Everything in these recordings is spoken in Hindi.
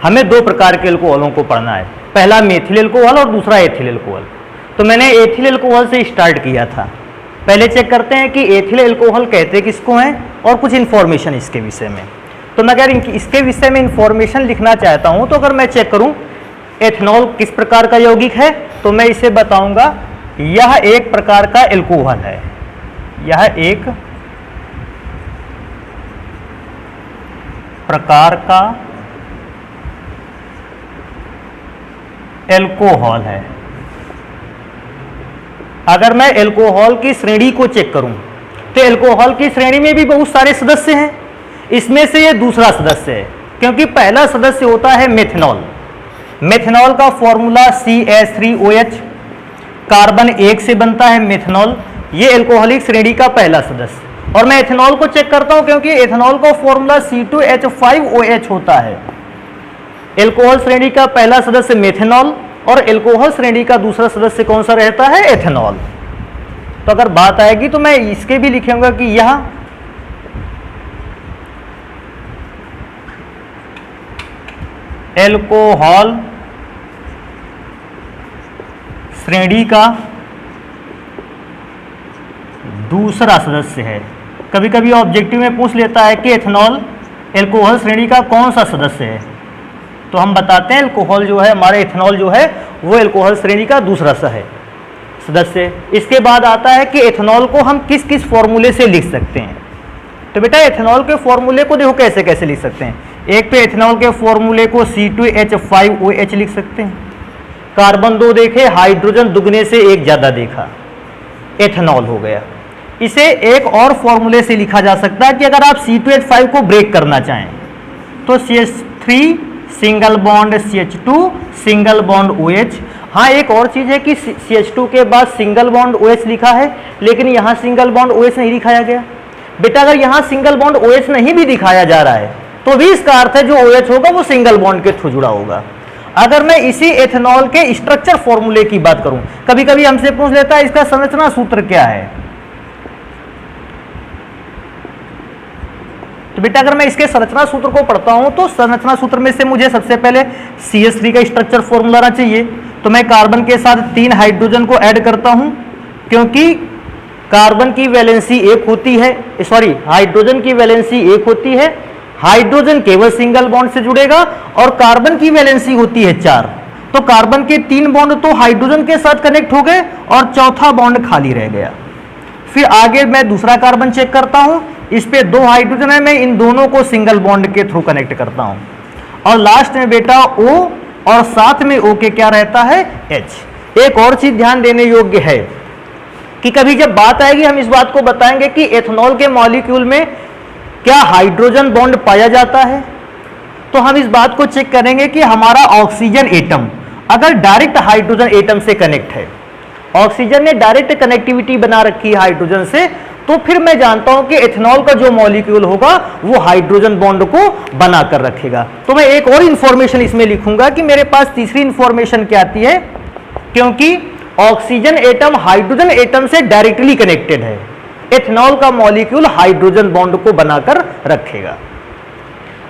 हमें दो प्रकार के अल्कोहलों को पढ़ना है, पहला मेथिल अल्कोहल और दूसरा एथिल अल्कोहल। तो मैंने एथिल अल्कोहल से स्टार्ट किया था। पहले चेक करते हैं कि एथिल अल्कोहल कहते किसको हैं और कुछ इन्फॉर्मेशन इसके विषय में। तो मैं अगर इसके विषय में इन्फॉर्मेशन लिखना चाहता हूं तो अगर मैं चेक करूं एथेनॉल किस प्रकार का यौगिक है, तो मैं इसे बताऊंगा यह एक प्रकार का अल्कोहल है, यह एक प्रकार का अल्कोहल है। अगर मैं अल्कोहल की श्रेणी को चेक करूं तो अल्कोहल की श्रेणी में भी बहुत सारे सदस्य हैं, इसमें से ये दूसरा सदस्य है, क्योंकि पहला सदस्य होता है मेथनॉल। मेथनॉल का फॉर्मूला CH3OH, कार्बन 1 से बनता है मेथनॉल, ये अल्कोहलिक श्रेणी का पहला सदस्य। और मैं एथेनॉल को चेक करता हूं क्योंकि एथेनॉल का फॉर्मूला C2H5OH होता है। अल्कोहल श्रेणी का पहला सदस्य मेथनॉल और अल्कोहल श्रेणी का दूसरा सदस्य कौन सा रहता है, एथेनॉल। तो अगर बात आएगी तो मैं इसके भी लिखूंगा कि यह अल्कोहल श्रेणी का दूसरा सदस्य है। कभी कभी ऑब्जेक्टिव में पूछ लेता है कि एथेनॉल अल्कोहल श्रेणी का कौन सा सदस्य है, तो हम बताते हैं अल्कोहल जो है हमारे एथेनॉल जो है वो अल्कोहल श्रेणी का दूसरा सदस्य। इसके बाद आता है कि एथेनॉल को हम किस किस फॉर्मूले से लिख सकते हैं। तो बेटा एथेनॉल के फॉर्मूले को देखो कैसे कैसे लिख सकते हैं। एक पे एथेनॉल के फॉर्मूले को C2H5OH लिख सकते हैं, कार्बन 2 देखे, हाइड्रोजन दुगने से एक ज्यादा देखा, एथेनॉल हो गया। इसे एक और फॉर्मूले से लिखा जा सकता है कि अगर आप C2H5 को ब्रेक करना चाहें तो CH3 single bond CH2 single bond OH। हाँ एक और चीज है कि CH2 के बाद सिंगल बॉन्ड OH लिखा है, लेकिन यहाँ सिंगल बॉन्ड OH नहीं दिखाया गया। बेटा अगर यहाँ सिंगल बॉन्ड OH नहीं भी दिखाया जा रहा है तो भी इसका अर्थ है जो OH होगा वो सिंगल बॉन्ड के थ्रू जुड़ा होगा। अगर मैं इसी एथेनॉल के स्ट्रक्चर फॉर्मूले की बात करूं, कभी कभी हमसे पूछ लेता है इसका संरचना सूत्र क्या है, तो बेटा अगर मैं इसके संरचना सूत्र को पढ़ता हूं तो संरचना सूत्र में से मुझे सबसे पहले CH3 का स्ट्रक्चर फॉर्मूला आना चाहिए। तो मैं कार्बन के साथ 3 हाइड्रोजन को ऐड करता हूं, क्योंकि कार्बन की वैलेंसी 1 होती है, सॉरी हाइड्रोजन की वैलेंसी 1 होती है, हाइड्रोजन केवल सिंगल बॉन्ड से जुड़ेगा और कार्बन की वैलेंसी होती है 4। तो कार्बन के 3 बॉन्ड तो हाइड्रोजन के साथ कनेक्ट हो गए और चौथा बॉन्ड खाली रह गया। फिर आगे मैं दूसरा कार्बन चेक करता हूं, इस पे 2 हाइड्रोजन है, मैं इन दोनों को सिंगल बॉन्ड के थ्रू कनेक्ट करता हूं। और लास्ट में बेटा O और साथ में O के क्या रहता है, H। एक और चीज ध्यान देने योग्य है कि कभी जब बात आएगी हम इस बात को बताएंगे कि एथेनॉल के मॉलिक्यूल में क्या हाइड्रोजन बॉन्ड पाया जाता है, तो हम इस बात को चेक करेंगे कि हमारा ऑक्सीजन एटम अगर डायरेक्ट हाइड्रोजन एटम से कनेक्ट है, ऑक्सीजन ने डायरेक्ट कनेक्टिविटी बना रखी है हाइड्रोजन से, तो फिर मैं जानता हूं कि एथेनॉल का जो मॉलिक्यूल होगा वो हाइड्रोजन बॉन्ड को बना कर रखेगा। तो मैं एक और इंफॉर्मेशन इसमें लिखूंगा कि मेरे पास तीसरी इंफॉर्मेशन क्या आती है, क्योंकि ऑक्सीजन एटम हाइड्रोजन एटम से डायरेक्टली कनेक्टेड है, एथेनॉल का मॉलिक्यूल हाइड्रोजन बॉन्ड को बनाकर रखेगा।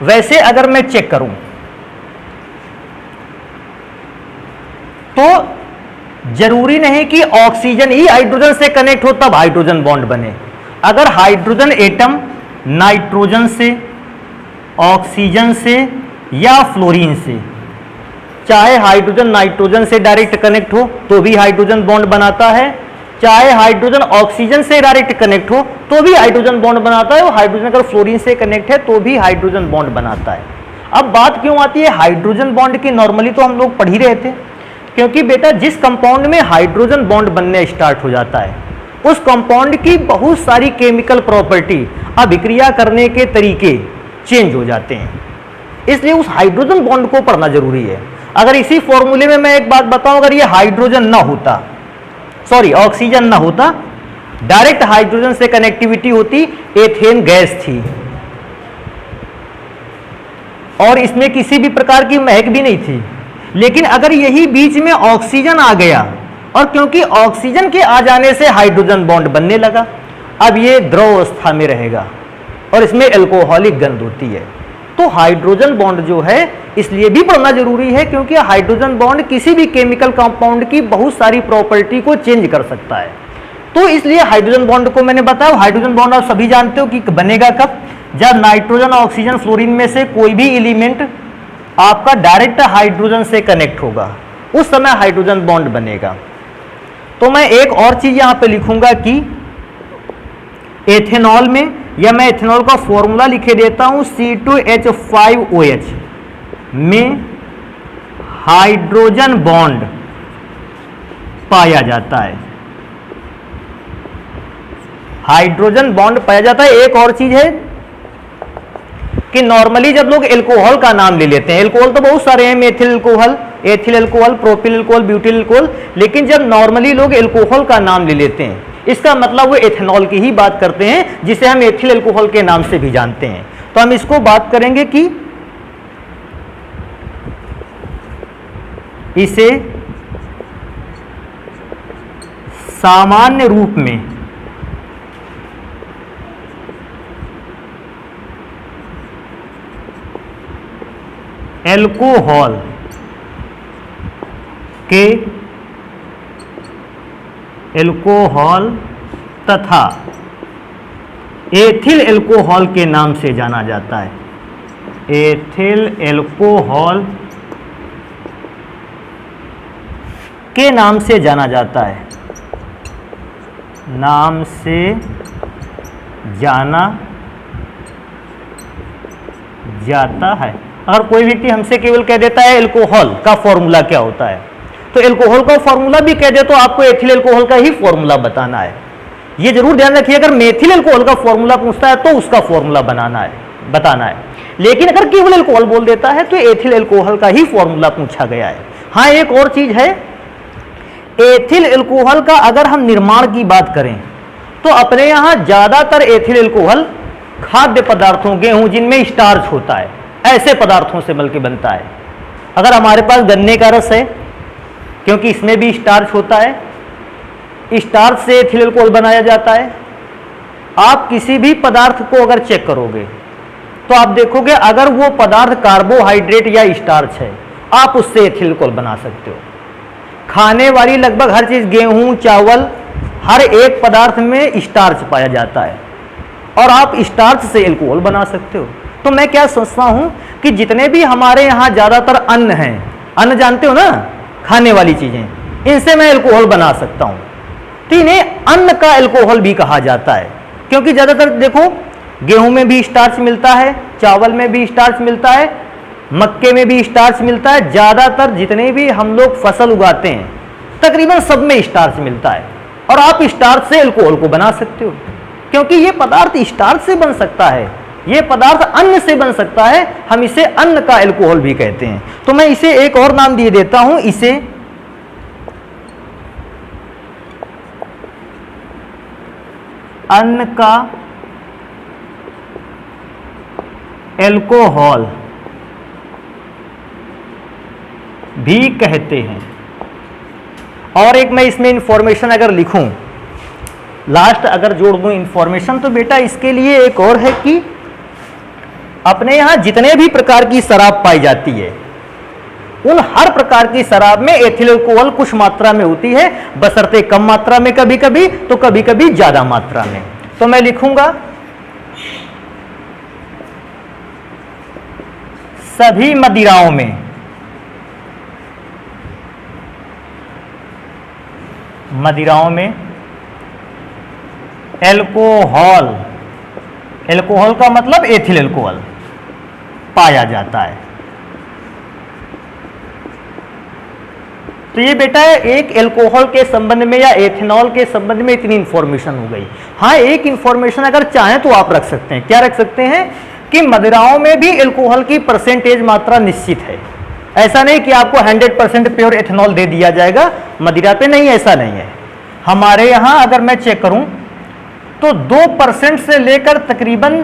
वैसे अगर मैं चेक करूं तो जरूरी नहीं कि ऑक्सीजन ही हाइड्रोजन से कनेक्ट हो तब हाइड्रोजन बॉन्ड बने। अगर हाइड्रोजन एटम नाइट्रोजन से, ऑक्सीजन से या फ्लोरीन से, चाहे हाइड्रोजन नाइट्रोजन से डायरेक्ट कनेक्ट हो तो भी हाइड्रोजन बॉन्ड बनाता है, चाहे हाइड्रोजन ऑक्सीजन से डायरेक्ट कनेक्ट हो तो भी हाइड्रोजन बॉन्ड बनाता है, और हाइड्रोजन अगर फ्लोरीन से कनेक्ट है तो भी हाइड्रोजन बॉन्ड बनाता है। अब बात क्यों आती है हाइड्रोजन बॉन्ड की, नॉर्मली तो हम लोग पढ़ ही रहे थे, क्योंकि बेटा जिस कंपाउंड में हाइड्रोजन बॉन्ड बनने स्टार्ट हो जाता है उस कंपाउंड की बहुत सारी केमिकल प्रॉपर्टी, अभिक्रिया करने के तरीके चेंज हो जाते हैं, इसलिए उस हाइड्रोजन बॉन्ड को पढ़ना जरूरी है। अगर इसी फॉर्मूले में मैं एक बात बताऊं, अगर ये हाइड्रोजन ना होता, सॉरी ऑक्सीजन ना होता, डायरेक्ट हाइड्रोजन से कनेक्टिविटी होती, एथेन गैस थी और इसमें किसी भी प्रकार की महक भी नहीं थी, लेकिन अगर यही बीच में ऑक्सीजन आ गया और क्योंकि ऑक्सीजन के आ जाने से हाइड्रोजन बॉन्ड बनने लगा, अब ये द्रव अवस्था में रहेगा और इसमें अल्कोहलिक गंध होती है, तो तो हाइड्रोजन बॉन्ड जो है इसलिए भी पढ़ना जरूरी है क्योंकि हाइड्रोजन बॉन्ड किसी भी केमिकल कंपाउंड की बहुत सारी प्रॉपर्टी को चेंज कर सकता है। तो इसलिए हाइड्रोजन बॉन्ड को मैंने बताया, हाइड्रोजन बॉन्ड आप सभी जानते हो कि बनेगा कब, जब नाइट्रोजन ऑक्सीजन फ्लोरीन में से कोई भी एलिमेंट आपका डायरेक्ट हाइड्रोजन से कनेक्ट होगा, उस समय हाइड्रोजन बॉन्ड बनेगा। तो मैं एक और चीज यहां पे लिखूंगा कि एथेनॉल में, या मैं एथेनॉल का फॉर्मूला लिखे देता हूं, C2H5OH में हाइड्रोजन बॉन्ड पाया जाता है, हाइड्रोजन बॉन्ड पाया जाता है। एक और चीज है कि नॉर्मली जब लोग एल्कोहल का नाम ले लेते हैं, एल्कोहल तो बहुत सारे हैं, methyl alcohol, ethyl alcohol, propyl alcohol, butyl alcohol, लेकिन जब नॉर्मली लोग एल्कोहल का नाम ले लेते हैं इसका मतलब वो एथेनॉल की ही बात करते हैं, जिसे हम एथिल एल्कोहल के नाम से भी जानते हैं। तो हम इसको बात करेंगे कि इसे सामान्य रूप में एल्कोहल के, एल्कोहल तथा एथिल एल्कोहल के नाम से जाना जाता है, एथिल एल्कोहल के नाम से जाना जाता है, नाम से जाना जाता है। अगर कोई व्यक्ति हमसे केवल कह देता है एल्कोहल का फॉर्मूला क्या होता है, तो एल्कोहल का फॉर्मूला भी कह दे तो आपको एथिल एल्कोहल का ही फॉर्मूला बताना है। ये जरूर ध्यान रखिए, अगर मेथिल एल्कोहल का फॉर्मूला पूछता है तो उसका फॉर्मूला बताना है, लेकिन अगर केवल एल्कोहल बोल देता है तो एथिल एल्कोहल का ही फॉर्मूला पूछा गया है। हाँ, एक और चीज है, एथिल एल्कोहल का अगर हम निर्माण की बात करें तो अपने यहां ज्यादातर एथिल एल्कोहल खाद्य पदार्थों, गेहूं जिनमें स्टार्च होता है, ऐसे पदार्थों से बल्कि बनता है। अगर हमारे पास गन्ने का रस है, क्योंकि इसमें भी स्टार्च होता है, स्टार्च से एथिल एल्कोहल बनाया जाता है। आप किसी भी पदार्थ को अगर चेक करोगे तो आप देखोगे अगर वो पदार्थ कार्बोहाइड्रेट या स्टार्च है, आप उससे एथिल एल्कोहल बना सकते हो। खाने वाली लगभग हर चीज, गेहूं, चावल, हर एक पदार्थ में स्टार्च पाया जाता है और आप स्टार्च से एल्कोहल बना सकते हो। तो मैं क्या सोचता हूं कि जितने भी हमारे यहां ज्यादातर अन्न हैं, अन्न जानते हो ना, खाने वाली चीजें, इनसे मैं एल्कोहल बना सकता हूं। तो इन्हें अन्न का एल्कोहल भी कहा जाता है, क्योंकि ज्यादातर देखो गेहूं में भी स्टार्च मिलता है, चावल में भी स्टार्च मिलता है, मक्के में भी स्टार्च मिलता है। ज्यादातर जितने भी हम लोग फसल उगाते हैं तकरीबन सब में स्टार्च मिलता है और आप स्टार्च से एल्कोहल को बना सकते हो, क्योंकि ये पदार्थ स्टार्च से बन सकता है, ये पदार्थ अन्न से बन सकता है, हम इसे अन्न का एल्कोहल भी कहते हैं। तो मैं इसे एक और नाम दिए देता हूं, इसे अन्न का एल्कोहल भी कहते हैं। और एक मैं इसमें इंफॉर्मेशन अगर लिखूं, लास्ट अगर जोड़ दूं इंफॉर्मेशन, तो बेटा इसके लिए एक और है कि अपने यहां जितने भी प्रकार की शराब पाई जाती है उन हर प्रकार की शराब में एथिल एल्कोहल कुछ मात्रा में होती है, बशर्ते कम मात्रा में कभी कभी, तो कभी कभी ज्यादा मात्रा में। तो मैं लिखूंगा सभी मदिराओं में एल्कोहल, एल्कोहल का मतलब एथिल एल्कोहल पाया जाता है। तो ये बेटा एक एल्कोहल के संबंध में या एथेनॉल के संबंध में इतनी इंफॉर्मेशन हो गई। हाँ, एक इंफॉर्मेशन अगर चाहें तो आप रख सकते हैं। क्या रख सकते हैं कि मदिराओं में भी एल्कोहल की परसेंटेज मात्रा निश्चित है। ऐसा नहीं कि आपको 100% प्योर एथेनॉल दे दिया जाएगा मदिरा पे, नहीं, ऐसा नहीं है। हमारे यहां अगर मैं चेक करूं तो 2% से लेकर तकरीबन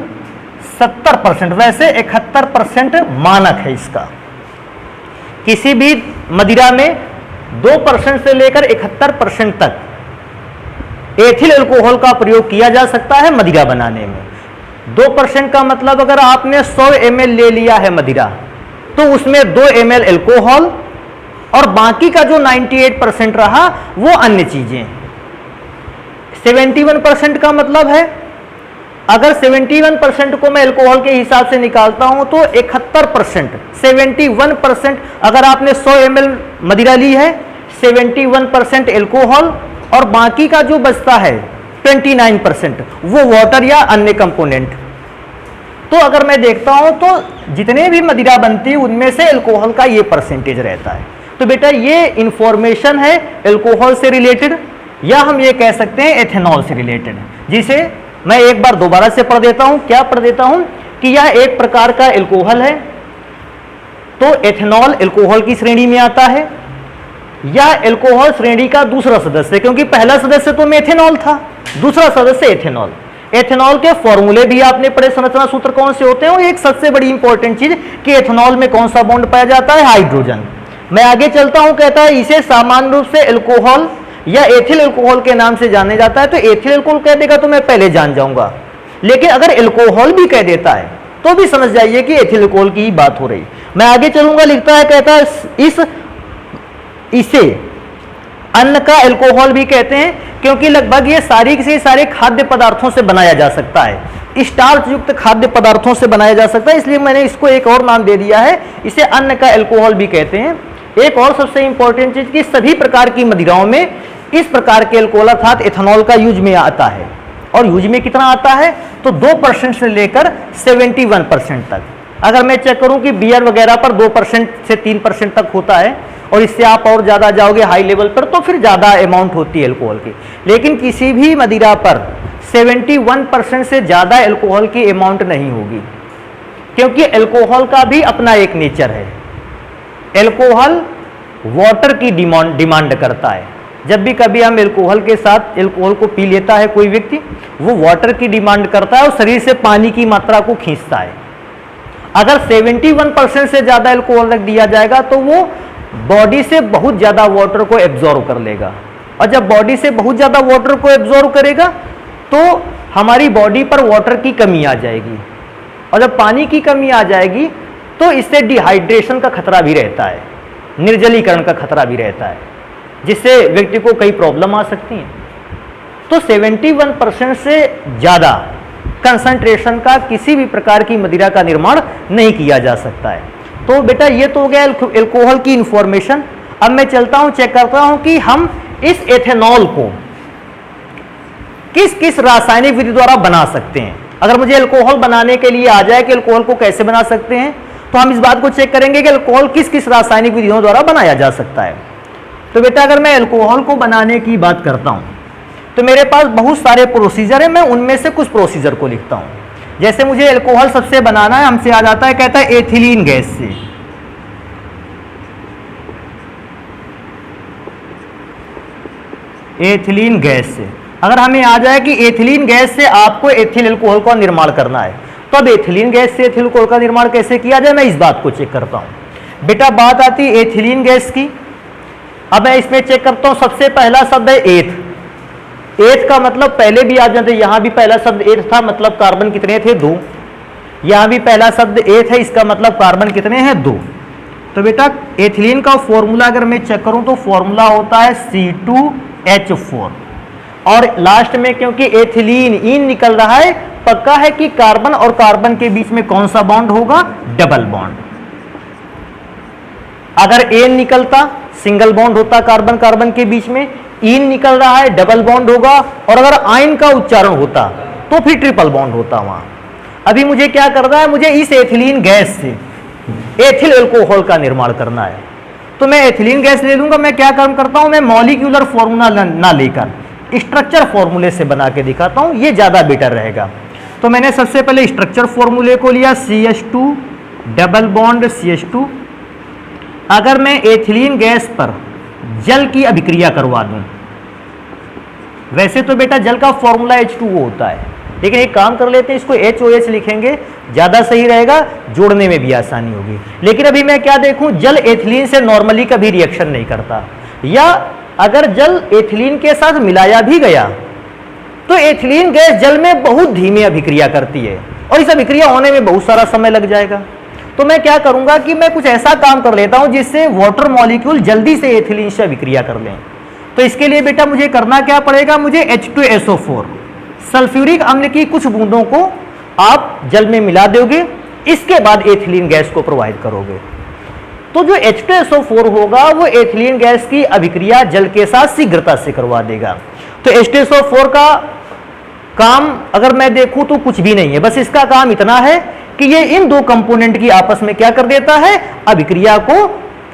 70%, वैसे 71% मानक है इसका। किसी भी मदिरा में 2% से लेकर 71% तक एथिल एल्कोहल का प्रयोग किया जा सकता है मदिरा बनाने में। 2% का मतलब अगर आपने 100 ml ले लिया है मदिरा, तो उसमें 2 ml एल्कोहल और बाकी का जो 98% रहा वो अन्य चीजें। 71% का मतलब है, अगर 71% को मैं एल्कोहल के हिसाब से निकालता हूं तो 71%, 71% अगर आपने 100 ml मदिरा ली है, 71% एल्कोहल और बाकी का जो बचता है 29% वो वाटर या अन्य कंपोनेंट। तो अगर मैं देखता हूं तो जितने भी मदिरा बनती है उनमें से एल्कोहल का ये परसेंटेज रहता है। तो बेटा ये इंफॉर्मेशन है एल्कोहल से रिलेटेड, या हम ये कह सकते हैं एथेनॉल से रिलेटेड, जिसे मैं एक बार दोबारा से पढ़ देता हूं। क्या पढ़ देता हूं कि यह एक प्रकार का एल्कोहल है, तो एथेनॉल एल्कोहल की श्रेणी में आता है, या एल्कोहल श्रेणी का दूसरा सदस्य, क्योंकि पहला सदस्य तो मेथेनॉल था, दूसरा सदस्य एथेनॉल। एथेनॉल के फॉर्मूले भी आपने पढ़े, संरचना सूत्र कौन से होते हैं, और एक सबसे बड़ी इंपॉर्टेंट चीज कि एथेनॉल में कौन सा बॉन्ड पाया जाता है, हाइड्रोजन। मैं आगे चलता हूं, कहता है इसे सामान्य रूप से एल्कोहल या एथिल एल्कोहल के नाम से जाने जाता है। तो एथिल एल्कोहल कह देगा तो मैं पहले जान जाऊंगा, लेकिन अगर एल्कोहल भी कह देता है तो भी समझ जाइए कि एथिल एल्कोहल की ही बात हो रही। मैं आगे चलूंगा, लिखता है, कहता है इसे अन्न का एल्कोहल भी कहते हैं, क्योंकि लगभग ये सारे खाद्य पदार्थों से बनाया जा सकता है, स्टार्च युक्त खाद्य पदार्थों से बनाया जा सकता है, इसलिए मैंने इसको एक और नाम दे दिया है, इसे अन्न का एल्कोहल भी कहते हैं। एक और सबसे इंपॉर्टेंट चीज कि सभी प्रकार की मदिराओं में इस प्रकार के एल्कोहल अर्थात एथेनॉल का यूज में आता है, और यूज में कितना आता है तो 2% से लेकर 71% तक। अगर मैं चेक करूं कि बियर वगैरह पर 2% से 3% तक होता है, और इससे आप और ज्यादा जाओगे हाई लेवल पर तो फिर ज्यादा अमाउंट होती है एल्कोहल की, लेकिन किसी भी मदिरा पर 71% से ज्यादा एल्कोहल की अमाउंट नहीं होगी, क्योंकि एल्कोहल का भी अपना एक नेचर है। एल्कोहल वाटर की डिमांड करता है। जब भी कभी हम एल्कोहल के साथ एल्कोहल को पी लेता है कोई व्यक्ति, वो वाटर की डिमांड करता है और शरीर से पानी की मात्रा को खींचता है। अगर 71% से ज्यादा एल्कोहल रख दिया जाएगा तो वो बॉडी से बहुत ज्यादा वाटर को एब्जॉर्व कर लेगा, और जब बॉडी से बहुत ज्यादा वाटर को एब्जॉर्व करेगा तो हमारी बॉडी पर वाटर की कमी आ जाएगी, और जब पानी की कमी आ जाएगी तो इससे डिहाइड्रेशन का खतरा भी रहता है, निर्जलीकरण का खतरा भी रहता है, जिससे व्यक्ति को कई प्रॉब्लम आ सकती हैं। तो 71% से ज़्यादा कंसंट्रेशन का किसी भी प्रकार की मदिरा का निर्माण नहीं किया जा सकता है। तो बेटा ये तो हो गया एल्कोहल की इंफॉर्मेशन। अब मैं चलता हूं, चेक करता हूं कि हम इस एथेनॉल को किस किस रासायनिक विधि द्वारा बना सकते हैं। अगर मुझे एल्कोहल बनाने के लिए आ जाए कि एल्कोहल को कैसे बना सकते हैं, तो हम इस बात को चेक करेंगे कि एल्कोहल किस किस रासायनिक विधियों द्वारा बनाया जा सकता है। तो बेटा अगर मैं एल्कोहल को बनाने की बात करता हूं तो मेरे पास बहुत सारे प्रोसीजर है, मैं उनमें से कुछ प्रोसीजर को लिखता हूं। जैसे मुझे एल्कोहल सबसे बनाना है, हमसे आ जाता है, कहता है एथिलीन गैस से। एथिलीन गैस से अगर हमें आ जाए कि एथिलीन गैस से आपको एथिल एल्कोहल का निर्माण करना है, तो अब एथिलीन गैस से एथिल एल्कोहल का निर्माण कैसे किया जाए, मैं इस बात को चेक करता हूं। बेटा बात आती है एथिलीन गैस की। अब मैं इसमें चेक करता हूं, सबसे पहला शब्द है एथ। एथ का मतलब पहले भी आप जानते हैं, यहां भी पहला शब्द एथ था, मतलब कार्बन कितने थे, 2। यहां भी पहला शब्द एथ है, इसका मतलब कार्बन कितने हैं, 2। तो बेटा एथिलीन का फॉर्मूला अगर मैं चेक करूं तो फॉर्मूला होता है C2H4, और लास्ट में क्योंकि एथिलीन इन निकल रहा है, पक्का है कि कार्बन और कार्बन के बीच में कौन सा बॉन्ड होगा, डबल बॉन्ड। अगर एन निकलता सिंगल बॉन्ड होता कार्बन कार्बन के बीच में, इन निकल रहा है डबल बॉन्ड होगा, और अगर आयन का उच्चारण होता तो फिर ट्रिपल बॉन्ड होता वहां। अभी मुझे क्या करना है, मुझे इस एथिलीन गैस से एथिल एल्कोहल का निर्माण करना है। तो मैं एथिलीन गैस ले लूंगा। मैं क्या काम करता हूं, मैं मॉलिक्यूलर फॉर्मूला ना लेकर स्ट्रक्चर फॉर्मूले से बना के दिखाता हूं, ये ज्यादा बेटर रहेगा। तो मैंने सबसे पहले स्ट्रक्चर फॉर्मूले को लिया, CH2 डबल बॉन्ड CH2। अगर मैं एथिलीन गैस पर जल की अभिक्रिया करवा दूं, वैसे तो बेटा जल का फॉर्मूला H2O होता है, लेकिन एक काम कर लेते हैं, इसको HOH लिखेंगे, ज्यादा सही रहेगा, जोड़ने में भी आसानी होगी। लेकिन अभी मैं क्या देखूं, जल एथिलीन से नॉर्मली कभी रिएक्शन नहीं करता, या अगर जल एथिलीन के साथ मिलाया भी गया तो एथिलीन गैस जल में बहुत धीमी अभिक्रिया करती है और इस अभिक्रिया होने में बहुत सारा समय लग जाएगा। तो मैं क्या करूंगा कि मैं कुछ ऐसा काम कर लेता हूं जिससे वाटर मॉलिक्यूल जल्दी से एथिलीन से अभिक्रिया कर लें। तो इसके लिए बेटा मुझे करना क्या पड़ेगा, मुझे H2SO4 सल्फ्यूरिक अम्ल की कुछ बूंदों को आप जल में मिला दोगे, इसके बाद एथिलीन गैस को प्रोवाइड करोगे। तो जो H2SO4 होगा वो एथिलीन गैस की अभिक्रिया जल के साथ शीघ्रता से करवा देगा। तो H2SO4 का काम अगर मैं देखूं तो कुछ भी नहीं है, बस इसका काम इतना है कि ये इन दो कंपोनेंट की आपस में क्या कर देता है, अभिक्रिया को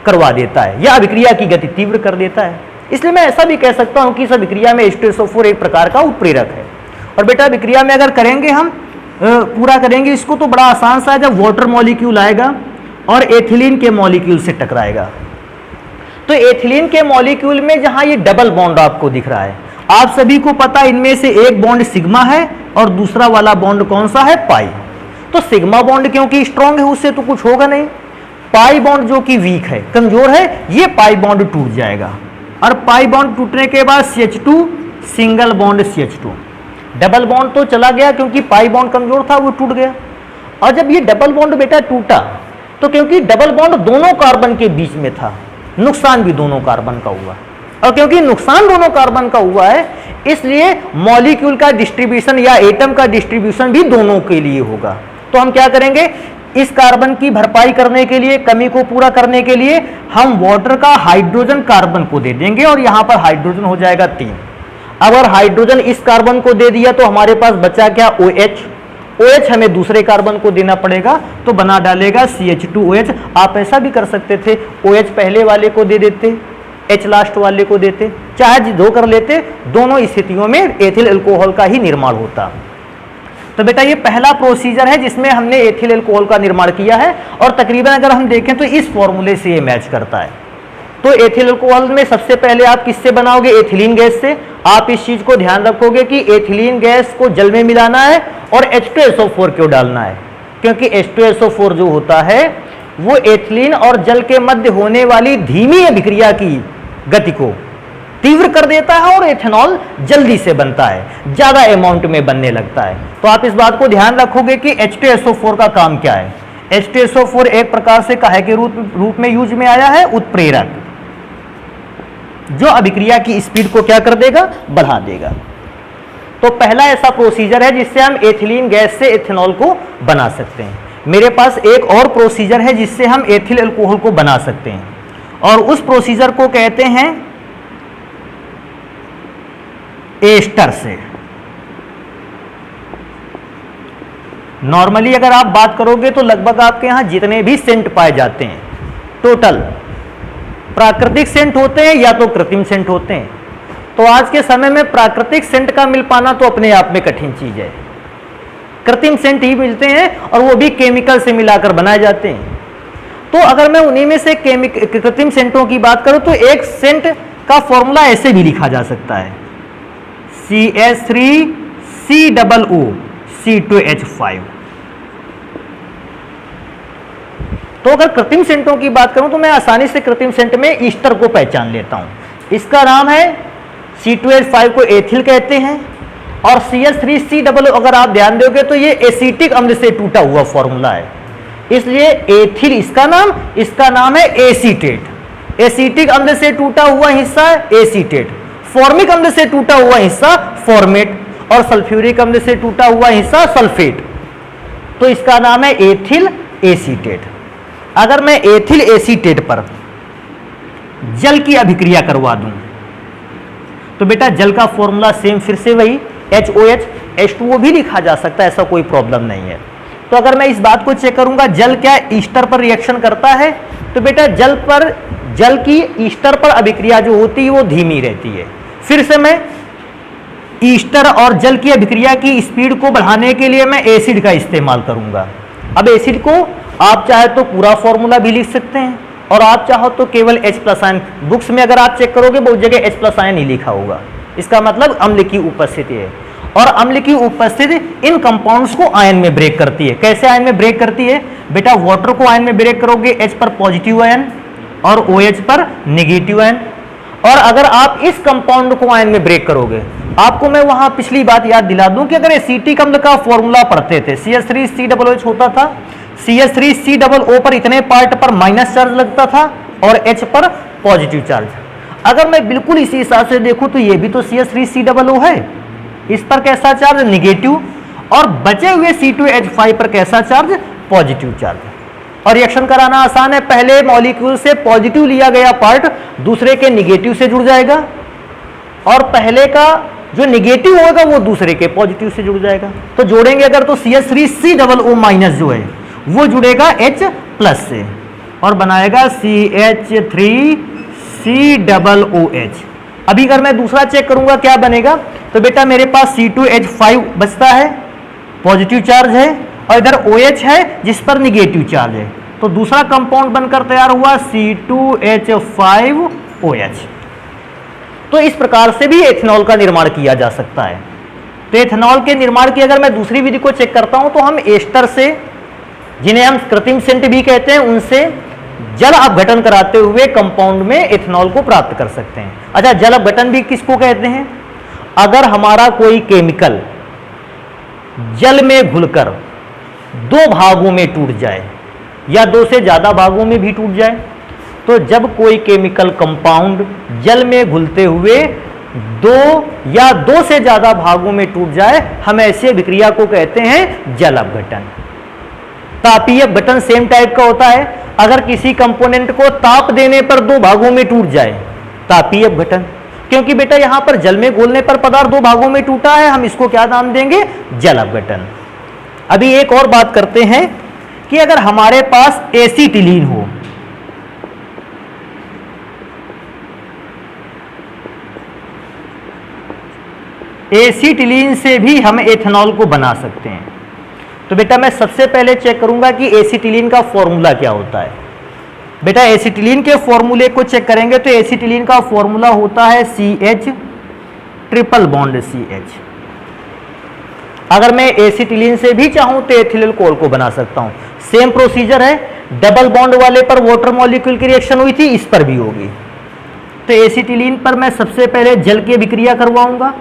करवा देता है या अभिक्रिया की गति तीव्र कर देता है। इसलिए मैं ऐसा भी कह सकता हूं कि इस अभिक्रिया में H2SO4 एक प्रकार का उत्प्रेरक है। और बेटा अभिक्रिया में अगर करेंगे हम पूरा करेंगे इसको तो बड़ा आसान सा है। जब वाटर मॉलिक्यूल आएगा और एथिलीन के मॉलिक्यूल से टकराएगा, तो एथिलीन के मॉलिक्यूल में जहां ये डबल बॉन्ड आपको दिख रहा है, आप सभी को पता इनमें से एक बॉन्ड सिग्मा है और दूसरा वाला बॉन्ड कौन सा है, पाई। तो सिग्मा बॉन्ड क्योंकि स्ट्रांग है उससे तो कुछ होगा नहीं, पाई बॉन्ड जो कि वीक है, कमजोर है, ये पाई बॉन्ड टूट जाएगा और पाई बॉन्ड टूटने के बाद CH2 single bond CH2, double bond तो चला गया क्योंकि पाई बॉन्ड कमजोर था वो टूट गया। और जब ये डबल बॉन्ड बेटा टूटा तो क्योंकि डबल बॉन्ड दोनों कार्बन के बीच में था, नुकसान भी दोनों कार्बन का हुआ, और क्योंकि नुकसान दोनों कार्बन का हुआ है इसलिए मॉलिक्यूल का डिस्ट्रीब्यूशन या एटम का डिस्ट्रीब्यूशन भी दोनों के लिए होगा। तो हम क्या करेंगे, इस कार्बन की भरपाई करने के लिए, कमी को पूरा करने के लिए हम वाटर का हाइड्रोजन कार्बन को दे देंगे और यहां पर हाइड्रोजन हो जाएगा 3। अगर हाइड्रोजन इस कार्बन को दे दिया तो हमारे पास बचा क्या, OH हमें दूसरे कार्बन को देना पड़ेगा तो बना डालेगा CH2OH। आप ऐसा भी कर सकते थे, OH पहले वाले को दे देते, H लास्ट वाले को देते, चाहे दो कर लेते, दोनों स्थितियों में एथिल अल्कोहल का ही निर्माण होता। तो बेटा ये पहला प्रोसीजर है जिसमें हमने एथिल अल्कोहल का निर्माण किया है और तकरीबन अगर हम देखें तो इस फॉर्मूले से ये मैच करता है। तो एथिल अल्कोहल में सबसे पहले आप किससे बनाओगे, एथिलीन गैस से। आप इस चीज को ध्यान रखोगे कि एथिलीन गैस को जल में मिलाना है और H2SO4 क्यों डालना है, क्योंकि H2SO4 जो होता है वो एथिलीन और जल के मध्य होने वाली धीमी अभिक्रिया की गति को तीव्र कर देता है और एथेनॉल जल्दी से बनता है, ज्यादा अमाउंट में बनने लगता है। तो आप इस बात को ध्यान रखोगे कि H2SO4 का काम क्या है। H2SO4 एक प्रकार से काहे के रूप में यूज में आया है, उत्प्रेरक, जो अभिक्रिया की स्पीड को क्या कर देगा, बढ़ा देगा। तो पहला ऐसा प्रोसीजर है जिससे हम एथिलीन गैस से एथेनॉल को बना सकते हैं। मेरे पास एक और प्रोसीजर है जिससे हम एथिल अल्कोहल को बना सकते हैं और उस प्रोसीजर को कहते हैं एस्टर से। नॉर्मली अगर आप बात करोगे तो लगभग आपके यहां जितने भी सेंट पाए जाते हैं टोटल प्राकृतिक सेंट होते हैं या तो कृत्रिम सेंट होते हैं। तो आज के समय में प्राकृतिक सेंट का मिल पाना तो अपने आप में कठिन चीज है, कृत्रिम सेंट ही मिलते हैं और वो भी केमिकल से मिलाकर बनाए जाते हैं। तो अगर मैं उन्हीं में से कृत्रिम सेंटों की बात करूं तो एक सेंट का फॉर्मूला ऐसे भी लिखा जा सकता है, CH3COO C2H5। तो अगर कृत्रिम सेंटों की बात करूं तो मैं आसानी से कृत्रिम सेंट में ईस्टर को पहचान लेता हूं। इसका नाम है C2H5 को एथिल कहते हैं और CH3COO अगर आप ध्यान दोगे तो ये एसिटिक अम्ल से टूटा हुआ फॉर्मूला है, इसलिए एथिल इसका नाम है एसीटेट। एसिटिक अम्ल से टूटा हुआ हिस्सा एसीटेट, फॉर्मिक अम्ल से टूटा हुआ हिस्सा फॉर्मेट और सल्फ्यूरिक अम्ल से टूटा हुआ हिस्सा सल्फेट। तो इसका नाम है एथिल एसीटेट। अगर मैं एथिल एसीटेट पर जल की अभिक्रिया करवा दूं तो बेटा जल का फॉर्मूला सेम फिर से वही HOH, H2O भी लिखा जा सकता है, ऐसा कोई प्रॉब्लम नहीं है। तो अगर मैं इस बात को चेक करूंगा जल क्या ईस्टर पर रिएक्शन करता है, तो बेटा जल की ईस्टर पर अभिक्रिया जो होती है वो धीमी रहती है। फिर से मैं ईस्टर और जल की अभिक्रिया की स्पीड को बढ़ाने के लिए मैं एसिड का इस्तेमाल करूंगा। अब एसिड को आप चाहे तो पूरा फॉर्मूला भी लिख सकते हैं और आप चाहो तो केवल H+, बुक्स में अगर आप चेक करोगे बहुत जगह H+ ही लिखा होगा, इसका मतलब अम्ल की उपस्थिति है। और अम्ल की उपस्थिति इन कंपाउंड्स को आयन में ब्रेक करती है। कैसे आयन में ब्रेक करती है बेटा, वाटर को आयन में ब्रेक करोगे H पर पॉजिटिव आयन और OH पर नेगेटिव आयन, और अगर आप इस कंपाउंड को आयन में ब्रेक करोगे आपको मैं वहां पिछली बात याद दिला दूं कि अगर एसिटिक अम्ल का फॉर्मूला पढ़ते थे, CH3COOH होता था, CH3COO पर इतने पार्ट पर माइनस चार्ज लगता था और H पर पॉजिटिव चार्ज। अगर मैं बिल्कुल इसी हिसाब से देखूं तो ये भी तो CH3COO है, इस पर कैसा चार्ज, निगेटिव, और बचे हुए C2H5 पर कैसा चार्ज, पॉजिटिव चार्ज। और रिएक्शन कराना आसान है, पहले मॉलिक्यूल से पॉजिटिव लिया गया पार्ट दूसरे के निगेटिव से जुड़ जाएगा और पहले का जो निगेटिव होगा वो दूसरे के पॉजिटिव से जुड़ जाएगा। तो जोड़ेंगे अगर तो CH3COO माइनस जो है वो जुड़ेगा H प्लस से और बनाएगा CH3COOH। अभी अगर मैं दूसरा चेक करूंगा क्या बनेगा, तो बेटा मेरे पास C2H5 बचता है, पॉजिटिव चार्ज है, और इधर OH है जिस पर निगेटिव चार्ज है, तो दूसरा कंपाउंड बनकर तैयार हुआ C2H5OH। तो इस प्रकार से भी एथेनॉल का निर्माण किया जा सकता है। तो एथेनॉल के निर्माण की अगर मैं दूसरी विधि को चेक करता हूं तो हम एस्टर से, जिन्हें हम कृत्रिम सेंट भी कहते हैं, उनसे जल अपघटन कराते हुए कंपाउंड में एथेनॉल को प्राप्त कर सकते हैं। अच्छा, जल अपघटन भी किसको कहते हैं? अगर हमारा कोई केमिकल जल में घुलकर दो भागों में टूट जाए या दो से ज्यादा भागों में भी टूट जाए, तो जब कोई केमिकल कंपाउंड जल में घुलते हुए दो या दो से ज्यादा भागों में टूट जाए, हम ऐसे विक्रिया को कहते हैं जल अपघटन। तापीय अपघटन सेम टाइप का होता है, अगर किसी कंपोनेंट को ताप देने पर दो भागों में टूट जाए, तापीय अपघटन। क्योंकि बेटा यहां पर जल में घुलने पर पदार्थ दो भागों में टूटा है, हम इसको क्या नाम देंगे, जल अपघटन। अभी एक और बात करते हैं कि अगर हमारे पास एसीटिलीन हो, एसीटिलीन से भी हम एथेनॉल को बना सकते हैं। तो बेटा मैं सबसे पहले चेक करूंगा कि एसीटिलीन का फॉर्मूला क्या होता है। बेटा एसीटिलीन के फॉर्मूले को चेक करेंगे तो एसीटिलीन का फॉर्मूला होता है CH ट्रिपल बॉन्ड CH। अगर मैं एसीटिलीन से भी चाहूं तो एथिल अल्कोहल को बना सकता हूं। सेम प्रोसीजर है, डबल बॉन्ड वाले पर वाटर मॉलिक्यूल की रिएक्शन हुई थी, इस पर भी होगी। तो एसीटिलीन पर मैं सबसे पहले जल की अभिक्रिया करवाऊंगा,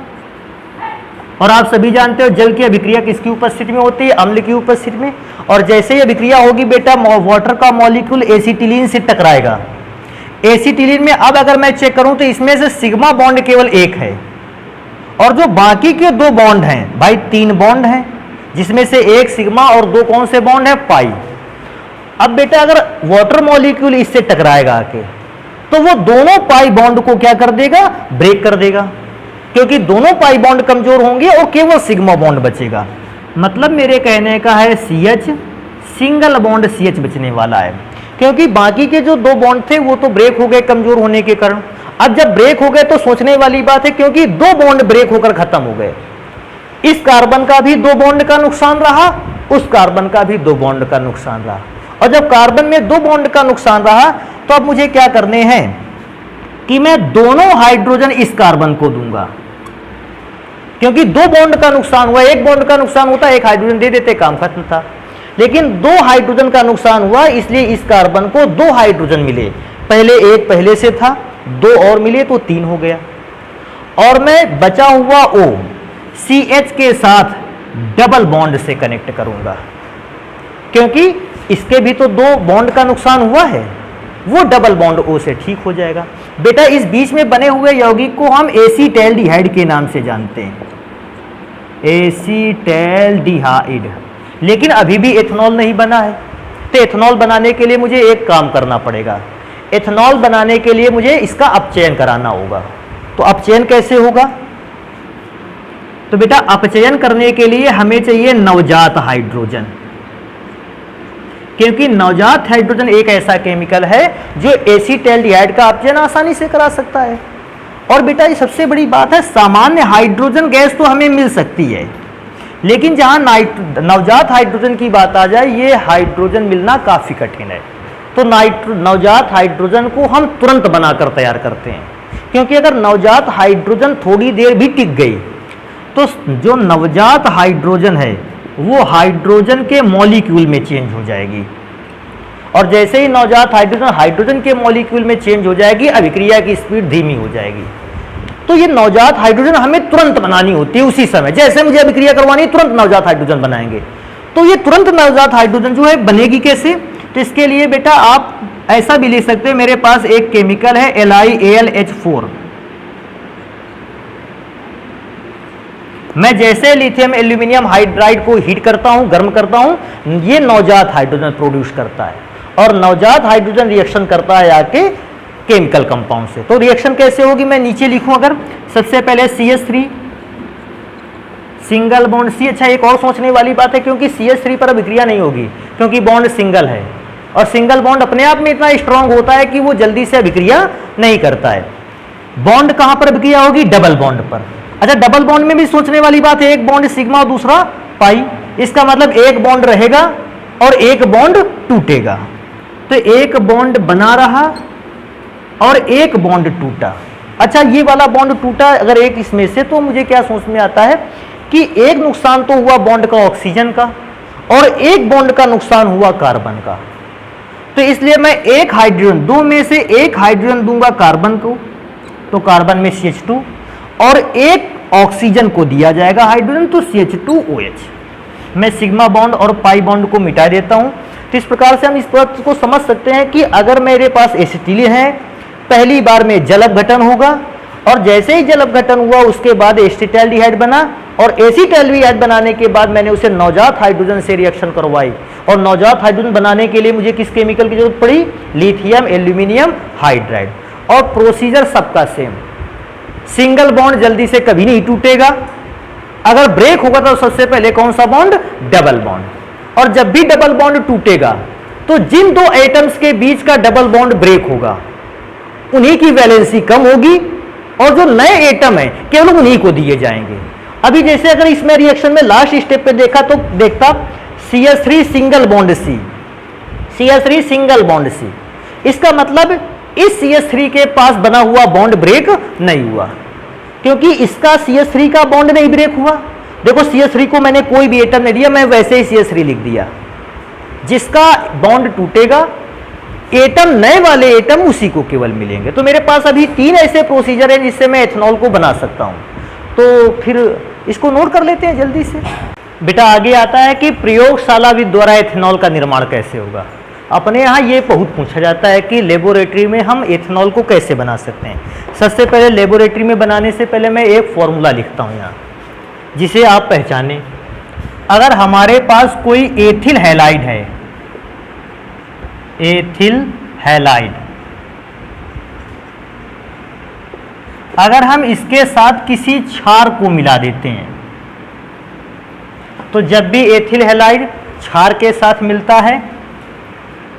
और आप सभी जानते हो जल की अभिक्रिया किसकी उपस्थिति में होती है, अम्ल की उपस्थिति में। और जैसे ही अभिक्रिया होगी बेटा वाटर का मॉलिक्यूल एसीटिलीन से टकराएगा। एसीटिलीन में अब अगर मैं चेक करूं तो इसमें से सिग्मा बॉन्ड केवल एक है, और जो बाकी के दो बॉन्ड हैं भाई, तीन बॉन्ड हैं, जिसमें से एक सिग्मा और दो कौन से बॉन्ड है, पाई। अब बेटा अगर वाटर मॉलिक्यूल इससे टकराएगा आके, तो वो दोनों पाई बॉन्ड को क्या कर देगा, ब्रेक कर देगा, क्योंकि दोनों पाई बॉन्ड कमजोर होंगे और केवल सिग्मा बॉन्ड बचेगा। मतलब मेरे कहने का है CH सिंगल बॉन्ड CH बचने वाला है, क्योंकि बाकी के जो दो बॉन्ड थे वो तो ब्रेक हो गए कमजोर होने के कारण। अब जब ब्रेक हो गए तो सोचने वाली बात है, क्योंकि दो बॉन्ड ब्रेक होकर खत्म हो गए, इस कार्बन का भी दो बॉन्ड का नुकसान रहा, उस कार्बन का भी दो बॉन्ड का नुकसान रहा। और जब कार्बन में दो बॉन्ड का नुकसान रहा तो अब मुझे क्या करने हैं कि मैं दोनों हाइड्रोजन इस कार्बन को दूंगा, क्योंकि दो बॉन्ड का नुकसान हुआ, एक बॉन्ड का नुकसान होता, एक हाइड्रोजन दे देते, काम खत्म था। लेकिन दो हाइड्रोजन का नुकसान हुआ, इसलिए इस कार्बन को दो हाइड्रोजन मिले। पहले एक पहले से था, दो और मिले तो तीन हो गया। और मैं बचा हुआ O CH के साथ डबल बॉन्ड से कनेक्ट करूंगा, क्योंकि इसके भी तो दो बॉन्ड का नुकसान हुआ है, वो डबल बॉन्ड O से ठीक हो जाएगा। बेटा इस बीच में बने हुए यौगिक को हम एसीटैल्डिहाइड के नाम से जानते हैं, एसीटैल्डिहाइड। लेकिन अभी भी एथेनॉल नहीं बना है, तो एथेनॉल बनाने के लिए मुझे एक काम करना पड़ेगा। एथेनॉल बनाने के लिए मुझे इसका अपचयन कराना होगा। तो अपचयन कैसे होगा? तो बेटा अपचयन करने के लिए हमें चाहिए नवजात हाइड्रोजन, क्योंकि नवजात हाइड्रोजन एक ऐसा केमिकल है जो एसीटैल्डिहाइड का अपचयन आसानी से करा सकता है। और बेटा ये सबसे बड़ी बात है, सामान्य हाइड्रोजन गैस तो हमें मिल सकती है, लेकिन जहां नवजात हाइड्रोजन की बात आ जाए, ये हाइड्रोजन मिलना काफी कठिन है। तो नवजात हाइड्रोजन को हम तुरंत बनाकर तैयार करते हैं, क्योंकि अगर नवजात हाइड्रोजन थोड़ी देर भी टिक गई तो जो नवजात हाइड्रोजन है वो हाइड्रोजन के मॉलिक्यूल में चेंज हो जाएगी, और जैसे ही नवजात हाइड्रोजन के मॉलिक्यूल में चेंज हो जाएगी, अभिक्रिया की स्पीड धीमी हो जाएगी। तो ये नवजात हाइड्रोजन हमें तुरंत बनानी होती है उसी समय, जैसे मुझे अभिक्रिया करवानी है तुरंत नवजात हाइड्रोजन बनाएंगे। तो ये तुरंत नवजात हाइड्रोजन जो है बनेगी कैसे? तो इसके लिए बेटा आप ऐसा भी लिख सकते हैं, मेरे पास एक केमिकल है LiAlH4, मैं जैसे लिथियम एल्यूमिनियम हाइड्राइड को हीट करता हूं, गर्म करता हूं, ये नवजात हाइड्रोजन प्रोड्यूस करता है और नवजात हाइड्रोजन रिएक्शन करता है आके केमिकल कंपाउंड से। तो रिएक्शन कैसे होगी मैं नीचे लिखूं, अगर सबसे पहले CH3 सिंगल बॉन्ड C। अच्छा एक और सोचने वाली बात है, क्योंकि CH3 पर अभिक्रिया नहीं होगी क्योंकि बॉन्ड सिंगल है और सिंगल बॉन्ड अपने आप में इतना स्ट्रांग होता है कि वो जल्दी से अभिक्रिया नहीं करता है। बॉन्ड कहां पर अभिक्रिया होगी? डबल बॉन्ड पर। अच्छा डबल बॉन्ड में भी सोचने वाली बात है, एक बॉन्ड सिग्मा और दूसरा पाई, इसका मतलब एक बॉन्ड रहेगा और एक बॉन्ड टूटेगा। तो एक बॉन्ड बना रहा और एक बॉन्ड टूटा। अच्छा ये वाला बॉन्ड टूटा अगर एक इसमें से, तो मुझे क्या सोच में आता है कि एक नुकसान तो हुआ बॉन्ड का ऑक्सीजन का और एक बॉन्ड का नुकसान हुआ कार्बन का। तो इसलिए मैं एक हाइड्रोजन, दो में से एक हाइड्रोजन दूंगा कार्बन को, तो कार्बन में CH2 और एक ऑक्सीजन को दिया जाएगा हाइड्रोजन, तो CH2OH। मैं सिग्मा बॉन्ड और पाई बॉन्ड को मिटा देता हूं। तो इस प्रकार से हम इस बात को समझ सकते हैं कि अगर मेरे पास एसिटिलीन है, पहली बार में जल अपघटन होगा और जैसे ही जल अपघटन हुआ उसके बाद एसिटाल्डिहाइड बना और एसिटाल्डिहाइड बनाने के बाद मैंने उसे नवजात हाइड्रोजन से रिएक्शन करवाई और नवजात हाइड्रोजन बनाने के लिए मुझे किस केमिकल की जरूरत पड़ी? Lithium aluminium hydride. और प्रोसीजर सबका सेम, सिंगल बॉन्ड जल्दी से कभी नहीं टूटेगा, अगर ब्रेक होगा तो सबसे पहले कौन सा बॉन्ड? Double bond. और जब भी डबल बॉन्ड टूटेगा तो जिन दो एटम्स के बीच का डबल बॉन्ड ब्रेक होगा उन्हीं की वैलेंसी कम होगी और जो नए एटम है केवल उन्हीं को दिए जाएंगे। अभी जैसे अगर इसमें रिएक्शन में लास्ट स्टेप पे देखा तो देखता CH3 single bond C, CH3 single bond C, इसका मतलब इस CH3 के पास बना हुआ बॉन्ड ब्रेक नहीं हुआ क्योंकि इसका CH3 का बॉन्ड नहीं ब्रेक हुआ। देखो CH3 को मैंने कोई भी एटम नहीं दिया, मैं वैसे ही CH3 लिख दिया। जिसका बॉन्ड टूटेगा एटम, नए वाले एटम उसी को केवल मिलेंगे। तो मेरे पास अभी 3 ऐसे प्रोसीजर हैं जिससे मैं एथेनॉल को बना सकता हूं। तो फिर इसको नोट कर लेते हैं जल्दी से। बेटा आगे आता है कि प्रयोगशाला विधि द्वारा एथेनॉल का निर्माण कैसे होगा। अपने यहाँ ये बहुत पूछा जाता है कि लेबोरेटरी में हम एथेनॉल को कैसे बना सकते हैं। सबसे पहले लेबोरेटरी में बनाने से पहले मैं एक फॉर्मूला लिखता हूँ यहाँ, जिसे आप पहचानें। अगर हमारे पास कोई एथिल हैलाइड है, एथिल हैलाइड, अगर हम इसके साथ किसी क्षार को मिला देते हैं तो जब भी एथिल हैलाइड क्षार के साथ मिलता है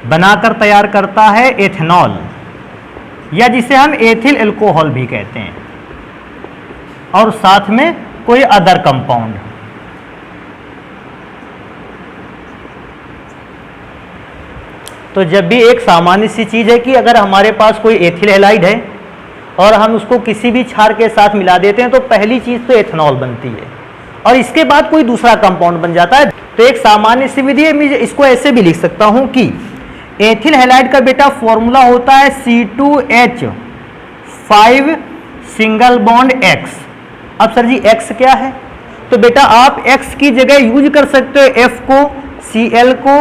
बनाकर तैयार करता है एथेनॉल, या जिसे हम एथिल अल्कोहल भी कहते हैं, और साथ में कोई अदर कंपाउंड। तो जब भी एक सामान्य सी चीज है कि अगर हमारे पास कोई एथिल हैलाइड है और हम उसको किसी भी क्षार के साथ मिला देते हैं तो पहली चीज तो एथेनॉल बनती है और इसके बाद कोई दूसरा कंपाउंड बन जाता है। तो एक सामान्य सी विधि है, मैं इसको ऐसे भी लिख सकता हूं कि एथिल हैलाइड का बेटा फॉर्मूला होता है C2H5 सिंगल बॉन्ड X। अब सर जी X क्या है? तो बेटा आप X की जगह यूज कर सकते हो F को, Cl को,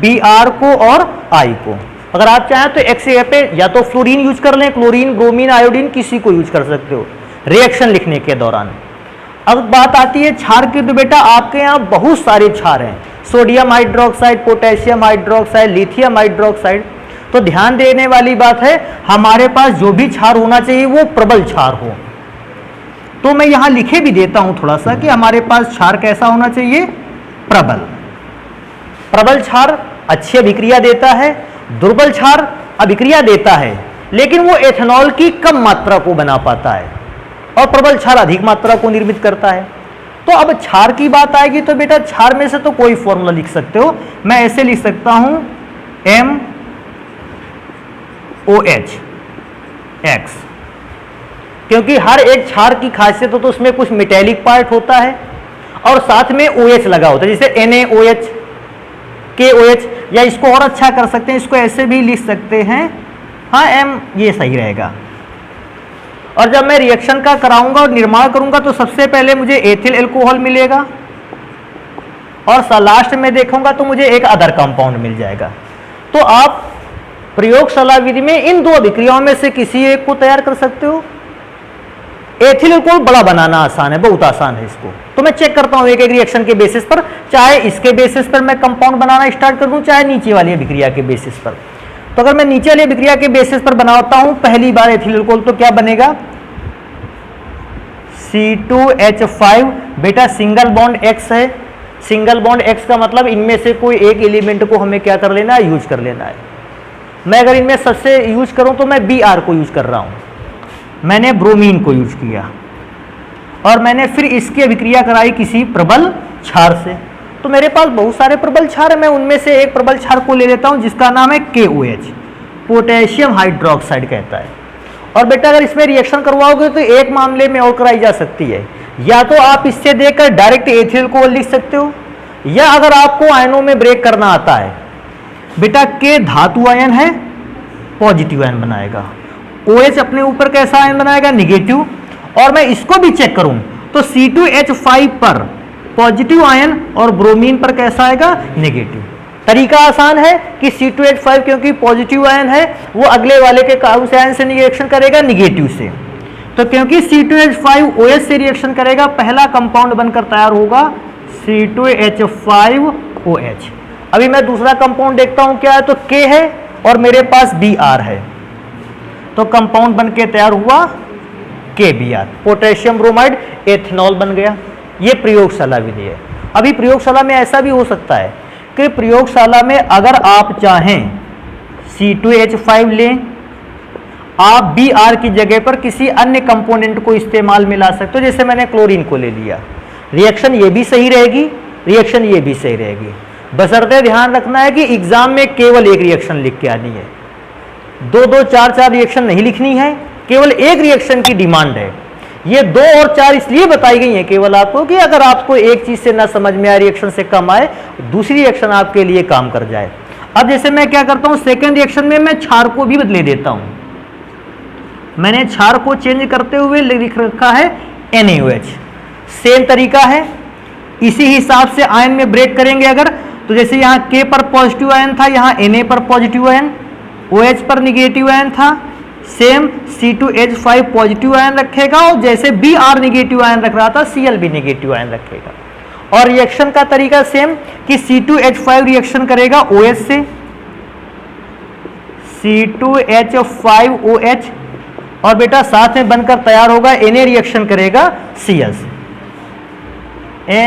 Br को और I को। अगर आप चाहें तो X पे या तो फ्लोरीन यूज कर लें, क्लोरीन, ब्रोमीन, आयोडीन, किसी को यूज कर सकते हो रिएक्शन लिखने के दौरान। अब बात आती है क्षार की, तो बेटा आपके यहाँ बहुत सारे क्षार हैं, sodium hydroxide, potassium hydroxide, lithium hydroxide. तो ध्यान देने वाली बात है हमारे पास जो भी क्षार होना चाहिए वो प्रबल क्षार हो। तो मैं यहां लिखे भी देता हूं थोड़ा सा कि हमारे पास क्षार कैसा होना चाहिए? प्रबल। प्रबल क्षार अच्छी अभिक्रिया देता है, दुर्बल क्षार अभिक्रिया देता है लेकिन वो एथेनॉल की कम मात्रा को बना पाता है और प्रबल क्षार अधिक मात्रा को निर्मित करता है। तो अब क्षार की बात आएगी तो बेटा क्षार में से तो कोई फॉर्मूला लिख सकते हो। मैं ऐसे लिख सकता हूं MOH X, क्योंकि हर एक क्षार की खासियत हो तो उसमें कुछ मेटेलिक पार्ट होता है और साथ में OH लगा होता है, जैसे NaOH, KOH, या इसको और अच्छा कर सकते हैं, इसको ऐसे भी लिख सकते हैं, हाँ M, ये सही रहेगा। और जब मैं रिएक्शन का कराऊंगा और निर्माण करूंगा तो सबसे पहले मुझे एथिल एल्कोहल मिलेगा और लास्ट में देखूंगा तो मुझे एक अदर कंपाउंड मिल जाएगा। तो आप प्रयोगशाला विधि में इन दो अभिक्रियाओं में से किसी एक को तैयार कर सकते हो। एथिल एल्कोहल बड़ा बनाना आसान है, बहुत आसान है इसको। तो मैं चेक करता हूं एक एक रिएक्शन के बेसिस पर, चाहे इसके बेसिस पर मैं कंपाउंड बनाना स्टार्ट कर दूं, चाहे नीचे वाली अभिक्रिया के बेसिस पर। तो अगर मैं नीचे वाली अभिक्रिया के बेसिस पर बनाता हूं पहली बार एथिल एल्कोहल, तो क्या बनेगा? C2H5। बेटा सिंगल बॉन्ड X है, सिंगल बॉन्ड X का मतलब इनमें से कोई एक एलिमेंट को हमें क्या कर लेना है? यूज कर लेना है। मैं अगर इनमें सबसे यूज करूं तो मैं Br को यूज कर रहा हूं, मैंने ब्रोमीन को यूज किया और मैंने फिर इसकी अभिक्रिया कराई किसी प्रबल क्षार से। तो मेरे पास बहुत सारे प्रबल क्षार है, मैं उनमें से एक प्रबल क्षार को ले लेता हूं जिसका नाम है KOH, पोटेशियम हाइड्रोक्साइड कहता है। और बेटा अगर इसमें रिएक्शन करवाओगे तो एक मामले में और कराई जा सकती है, या तो आप इससे देकर डायरेक्ट एथिल एल्कोहल लिख सकते हो, या अगर आपको आयनों में ब्रेक करना आता है, बेटा K धातु आयन है, पॉजिटिव आयन बनाएगा, OH अपने ऊपर कैसा आयन बनाएगा? निगेटिव। और मैं इसको भी चेक करूं तो C2H5 पर पॉजिटिव आयन और ब्रोमीन पर कैसा आएगा? निगेटिव। तरीका आसान है कि C2H5 क्योंकि पॉजिटिव आयन है वो अगले वाले के कौन से आयन से रिएक्शन करेगा? निगेटिव से। तो क्योंकि C2H5 OH से रिएक्शन करेगा, पहला कंपाउंड बनकर तैयार होगा C2H5OH। अभी मैं दूसरा कंपाउंड देखता हूं क्या है, तो K है और मेरे पास Br है, तो कंपाउंड बनके तैयार हुआ KBr, पोटेशियम ब्रोमाइड एथेनॉल बन गया। ये प्रयोगशाला विधि है। अभी प्रयोगशाला में ऐसा भी हो सकता है कि प्रयोगशाला में अगर आप चाहें C2H5 लें, आप Br की जगह पर किसी अन्य कंपोनेंट को इस्तेमाल में ला सकते हो। जैसे मैंने क्लोरीन को ले लिया, रिएक्शन ये भी सही रहेगी, रिएक्शन ये भी सही रहेगी। बशर्ते ध्यान रखना है कि एग्जाम में केवल एक रिएक्शन लिख के आनी है, दो दो चार चार रिएक्शन नहीं लिखनी है, केवल एक रिएक्शन की डिमांड है। ये 2 और 4 इसलिए बताई गई हैं केवल आपको कि अगर आपको एक चीज से ना समझ में आए, रिएक्शन से कम आए, दूसरी रिएक्शन आपके लिए काम कर जाए। अब जैसे मैं क्या करता हूं, सेकेंड रिएक्शन में मैं क्षार को भी बदले देता हूं। मैंने क्षार को चेंज करते हुए लिख रखा है NaOH। सेम तरीका है, इसी हिसाब से आयन में ब्रेक करेंगे अगर, तो जैसे यहाँ K पर पॉजिटिव आयन था, यहाँ Na पर पॉजिटिव आयन, OH पर निगेटिव आयन था, सेम C2H5 पॉजिटिव आयन रखेगा और जैसे Br निगेटिव आयन रख रहा था Cl भी निगेटिव आयन रखेगा। और रिएक्शन का तरीका सेम कि C2H5 रिएक्शन करेगा OH से, C2H5OH, और बेटा साथ में बनकर तैयार होगा Na रिएक्शन करेगा Cl से,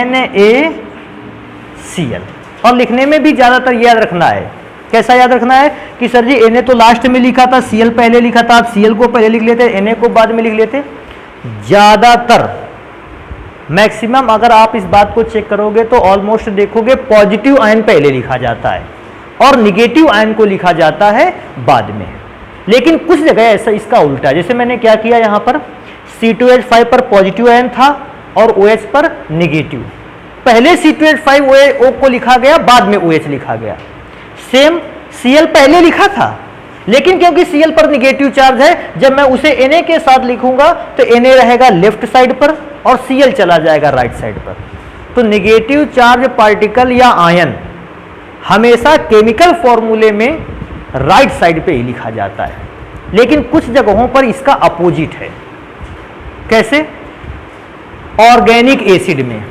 NaCl। और लिखने में भी ज्यादातर याद रखना है, कैसा याद रखना है कि सर जी Na तो लास्ट में लिखा था, Cl पहले लिखा था, आप Cl को पहले लिख लेते, Na को बाद में लिख लेते। ज्यादातर मैक्सिमम अगर आप इस बात को चेक करोगे तो ऑलमोस्ट देखोगे पॉजिटिव आयन पहले लिखा जाता है और निगेटिव आयन को लिखा जाता है बाद में। लेकिन कुछ जगह ऐसा इसका उल्टा है, जैसे मैंने क्या किया, यहाँ पर C2H5 पर पॉजिटिव आयन था और OH पर निगेटिव, पहले C2H5O को लिखा गया, बाद में OH लिखा गया। सेम Cl पहले लिखा था, लेकिन क्योंकि Cl पर निगेटिव चार्ज है, जब मैं उसे Na के साथ लिखूंगा तो Na रहेगा लेफ्ट साइड पर और Cl चला जाएगा राइट साइड पर। तो निगेटिव चार्ज पार्टिकल या आयन हमेशा केमिकल फॉर्मूले में राइट साइड पे ही लिखा जाता है, लेकिन कुछ जगहों पर इसका अपोजिट है। कैसे? ऑर्गेनिक एसिड में,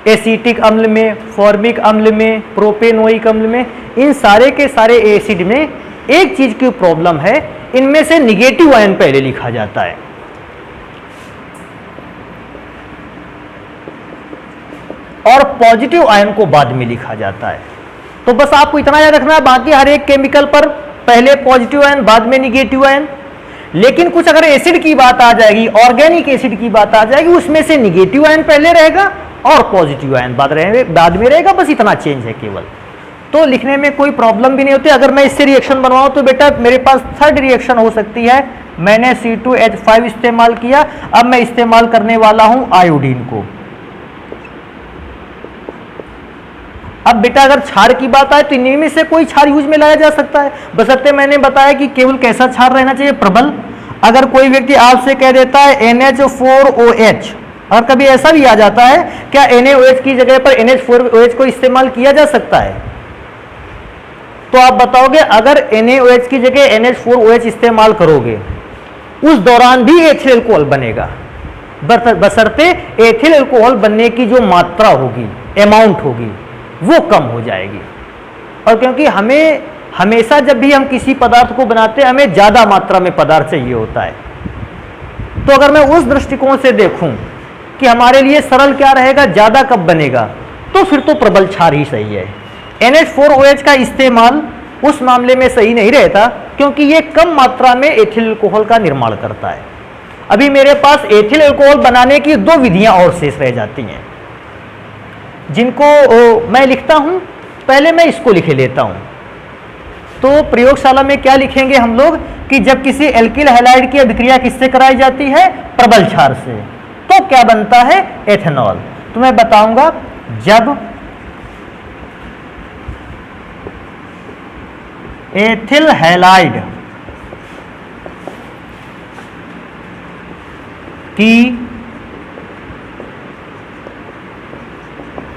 एसिटिक अम्ल में, फॉर्मिक अम्ल में, प्रोपेनोइक अम्ल में, इन सारे के सारे एसिड में एक चीज की प्रॉब्लम है, इनमें से निगेटिव आयन पहले लिखा जाता है और पॉजिटिव आयन को बाद में लिखा जाता है। तो बस आपको इतना याद रखना है, बाकी हर एक केमिकल पर पहले पॉजिटिव आयन बाद में निगेटिव आयन। लेकिन कुछ अगर एसिड की बात आ जाएगी, ऑर्गेनिक एसिड की बात आ जाएगी, उसमें से निगेटिव आयन पहले रहेगा और पॉजिटिव आयन बाद में रहेगा, बस इतना चेंज है केवल। तो लिखने में कोई प्रॉब्लम भी नहीं होती। अगर मैं इससे रिएक्शन बनवाऊं तो बेटा मेरे पास थर्ड रिएक्शन हो सकती है। मैंने C2H5 इस्तेमाल किया, अब मैं इस्तेमाल करने वाला हूं आयोडीन को। अब बेटा अगर क्षार की बात आए तो इनमें में से कोई क्षार यूज में लाया जा सकता है, बशर्ते मैंने बताया कि केवल कैसा क्षार रहना चाहिए, प्रबल। अगर कोई व्यक्ति आपसे कह देता है NH4OH, और कभी ऐसा भी आ जाता है क्या NaOH की जगह पर NH4OH को इस्तेमाल किया जा सकता है, तो आप बताओगे अगर NaOH की जगह NH4OH इस्तेमाल करोगे उस दौरान भी एथिल अल्कोहल बनेगा, बशर्ते एथिल अल्कोहल बनने की जो मात्रा होगी, अमाउंट होगी, वो कम हो जाएगी। और क्योंकि हमें हमेशा जब भी हम किसी पदार्थ को बनाते हैं हमें ज़्यादा मात्रा में पदार्थ चाहिए होता है, तो अगर मैं उस दृष्टिकोण से देखूं कि हमारे लिए सरल क्या रहेगा, ज़्यादा कब बनेगा, तो फिर तो प्रबल क्षार ही सही है। NH4OH का इस्तेमाल उस मामले में सही नहीं रहता क्योंकि ये कम मात्रा में एथिल अल्कोहल का निर्माण करता है। अभी मेरे पास एथिल अल्कोहल बनाने की दो विधियां और शेष रह जाती हैं जिनको मैं लिखता हूं। पहले मैं इसको लिखे लेता हूं। तो प्रयोगशाला में क्या लिखेंगे हम लोग कि जब किसी एल्किल हैलाइड की अभिक्रिया किससे कराई जाती है, प्रबल क्षार से, तो क्या बनता है, एथेनॉल। तो मैं बताऊंगा जब एथिल हैलाइड की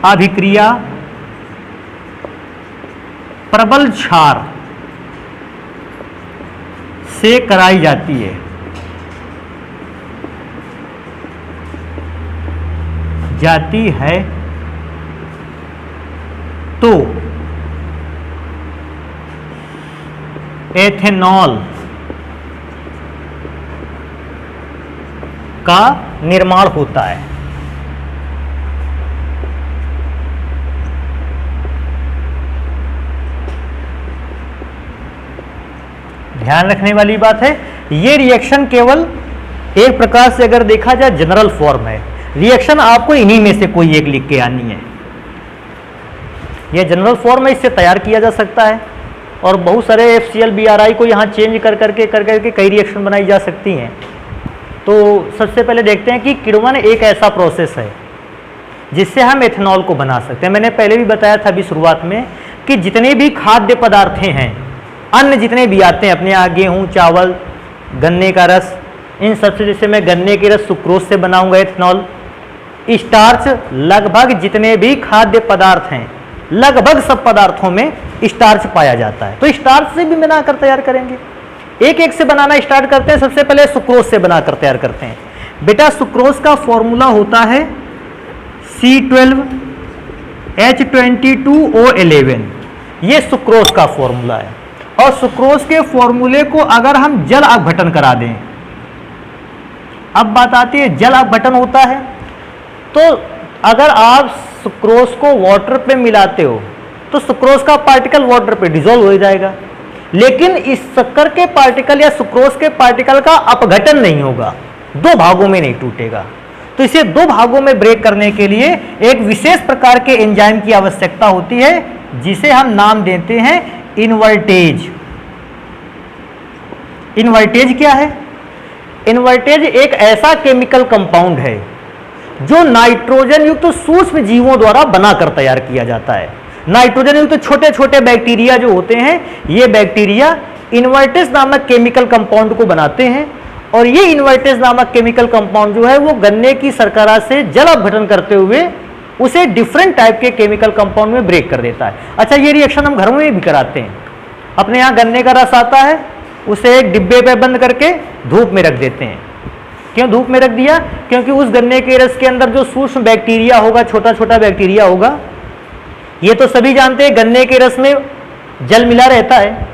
अभिक्रिया प्रबल क्षार से कराई जाती है, तो एथेनॉल का निर्माण होता है। ध्यान रखने वाली बात है, ये रिएक्शन केवल एक प्रकार से अगर देखा जाए जनरल फॉर्म है। रिएक्शन आपको इन्हीं में से कोई एक लिख के आनी है। यह जनरल फॉर्म है, इससे तैयार किया जा सकता है और बहुत सारे FCl BRI को यहाँ चेंज कर करके कई रिएक्शन बनाई जा सकती हैं। तो सबसे पहले देखते हैं कि किण्वन एक ऐसा प्रोसेस है जिससे हम एथेनॉल को बना सकते हैं। मैंने पहले भी बताया था अभी शुरुआत में कि जितने भी खाद्य पदार्थ हैं, अन्न जितने भी आते हैं अपने यहाँ, गेहूँ, चावल, गन्ने का रस, इन सबसे, जैसे मैं गन्ने के रस सुक्रोज से बनाऊंगा एथेनॉल, स्टार्च, लगभग जितने भी खाद्य पदार्थ हैं, लगभग सब पदार्थों में स्टार्च पाया जाता है। तो स्टार्च से भी बनाकर तैयार करेंगे। एक एक से बनाना स्टार्ट करते हैं। सबसे पहले सुक्रोज से बनाकर तैयार करते हैं। बेटा सुक्रोज का फॉर्मूला होता है C12H22O11, ये सुक्रोज का फॉर्मूला है। और सुक्रोज के फॉर्मूले को अगर हम जल अपघटन करा दें, अब बात आती है जल अपघटन होता है, तो अगर आप सुक्रोज को वाटर पे मिलाते हो तो सुक्रोज का पार्टिकल वाटर पे डिसॉल्व हो जाएगा, लेकिन इस शक्कर के पार्टिकल या सुक्रोज के पार्टिकल का अपघटन नहीं होगा, दो भागों में नहीं टूटेगा। तो इसे दो भागों में ब्रेक करने के लिए एक विशेष प्रकार के एंजाइम की आवश्यकता होती है जिसे हम नाम देते हैं इन्वर्टेज। इन्वर्टेज क्या है? इन्वर्टेज एक ऐसा केमिकल कंपाउंड है जो नाइट्रोजन युक्त सूक्ष्म जीवों द्वारा बनाकर तैयार किया जाता है। नाइट्रोजन युक्त छोटे छोटे बैक्टीरिया जो होते हैं, ये बैक्टीरिया इन्वर्टेज नामक केमिकल कंपाउंड को बनाते हैं और ये इन्वर्टेज नामक केमिकल कंपाउंड जो है वो गन्ने की शर्करा से जल अपघटन करते हुए उसे डिफरेंट टाइप के केमिकल कंपाउंड में ब्रेक कर देता है। अच्छा, ये रिएक्शन हम घरों में भी कराते हैं। अपने यहाँ गन्ने का रस आता है, उसे एक डिब्बे पे बंद करके धूप में रख देते हैं। क्यों धूप में रख दिया? क्योंकि उस गन्ने के रस के अंदर जो सूक्ष्म बैक्टीरिया होगा, छोटा छोटा बैक्टीरिया होगा, ये तो सभी जानते हैं गन्ने के रस में जल मिला रहता है,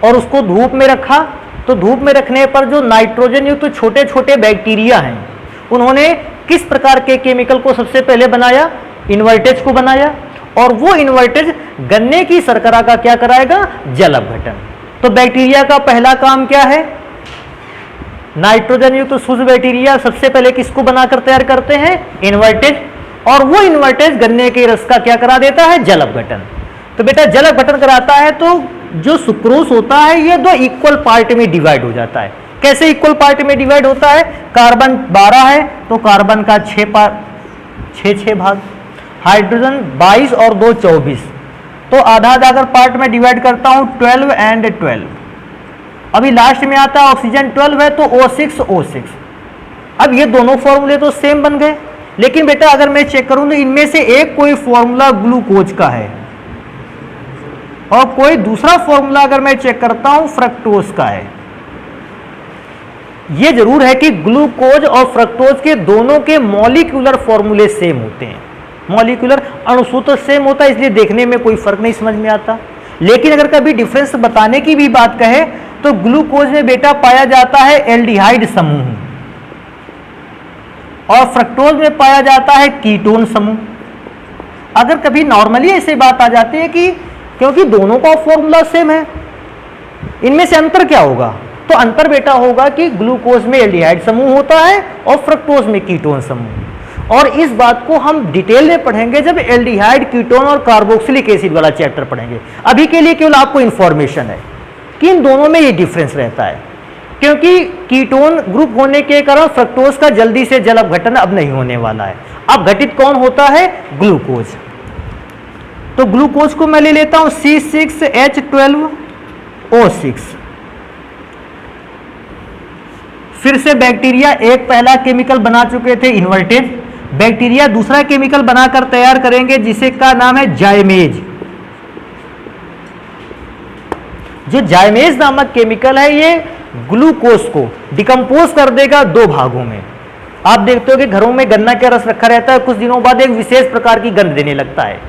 और उसको धूप में रखा तो धूप में रखने पर जो नाइट्रोजन युक्त तो छोटे छोटे बैक्टीरिया हैं, उन्होंने किस प्रकार के केमिकल को सबसे पहले बनाया? इन्वर्टेज को बनाया, और वो इन्वर्टेज गन्ने की शर्करा का क्या कराएगा? जल अपघटन। तो बैक्टीरिया का पहला काम क्या है? नाइट्रोजन युक्त तो सूक्ष्म बैक्टीरिया सबसे पहले किसको बनाकर तैयार करते हैं? इन्वर्टेज, और वो इन्वर्टेज गन्ने के रस का क्या करा देता है? जल अपघटन। तो बेटा जल अपघटन कराता है तो जो सुक्रोज होता है ये दो इक्वल पार्ट में डिवाइड हो जाता है। कैसे इक्वल पार्ट में डिवाइड होता है? कार्बन 12 है तो कार्बन का 6 भाग, हाइड्रोजन 22 और 2 24, तो आधा आधा अगर पार्ट में डिवाइड करता हूं 12 एंड 12, अभी लास्ट में आता है ऑक्सीजन 12 है तो O6O6। अब ये दोनों फॉर्मूले तो सेम बन गए, लेकिन बेटा अगर मैं चेक करूं तो इनमें से एक कोई फॉर्मूला ग्लूकोज का है और कोई दूसरा फॉर्मूला अगर मैं चेक करता हूं फ्रक्टोज का है। यह जरूर है कि ग्लूकोज और फ्रक्टोज के दोनों के मॉलिक्यूलर फॉर्मूले सेम होते हैं, मॉलिक्यूलर अणुसूत्र सेम होता है, इसलिए देखने में कोई फर्क नहीं समझ में आता। लेकिन अगर कभी डिफरेंस बताने की भी बात कहे तो ग्लूकोज में बेटा पाया जाता है एल्डिहाइड समूह और फ्रक्टोज में पाया जाता है कीटोन समूह। अगर कभी नॉर्मली ऐसी बात आ जाती है कि क्योंकि दोनों का फॉर्मूला सेम है, इनमें से अंतर क्या होगा, तो अंतर बेटा होगा कि ग्लूकोज में एल्डिहाइड समूह होता है और फ्रक्टोज में कीटोन समूह। और इस बात को हम डिटेल में पढ़ेंगे जब एल्डिहाइड, कीटोन और कार्बोक्सिलिक एसिड वाला चैप्टर पढ़ेंगे। अभी के लिए केवल आपको इंफॉर्मेशन है कि इन दोनों में ये डिफरेंस रहता है, क्योंकि कीटोन ग्रुप होने के कारण फ्रक्टोज का जल्दी से जल अपघटन अब नहीं होने वाला है। अब घटित कौन होता है, ग्लूकोज। तो ग्लूकोज को मैं ले लेता हूं C6H12O6। फिर से बैक्टीरिया एक पहला केमिकल बना चुके थे इन्वर्टेज, बैक्टीरिया दूसरा केमिकल बनाकर तैयार करेंगे जिसे का नाम है जाइमेज। जो जाइमेज नामक केमिकल है ये ग्लूकोज को डिकम्पोज कर देगा दो भागों में। आप देखते हो कि घरों में गन्ना का रस रखा रहता है, कुछ दिनों बाद एक विशेष प्रकार की गंध देने लगता है,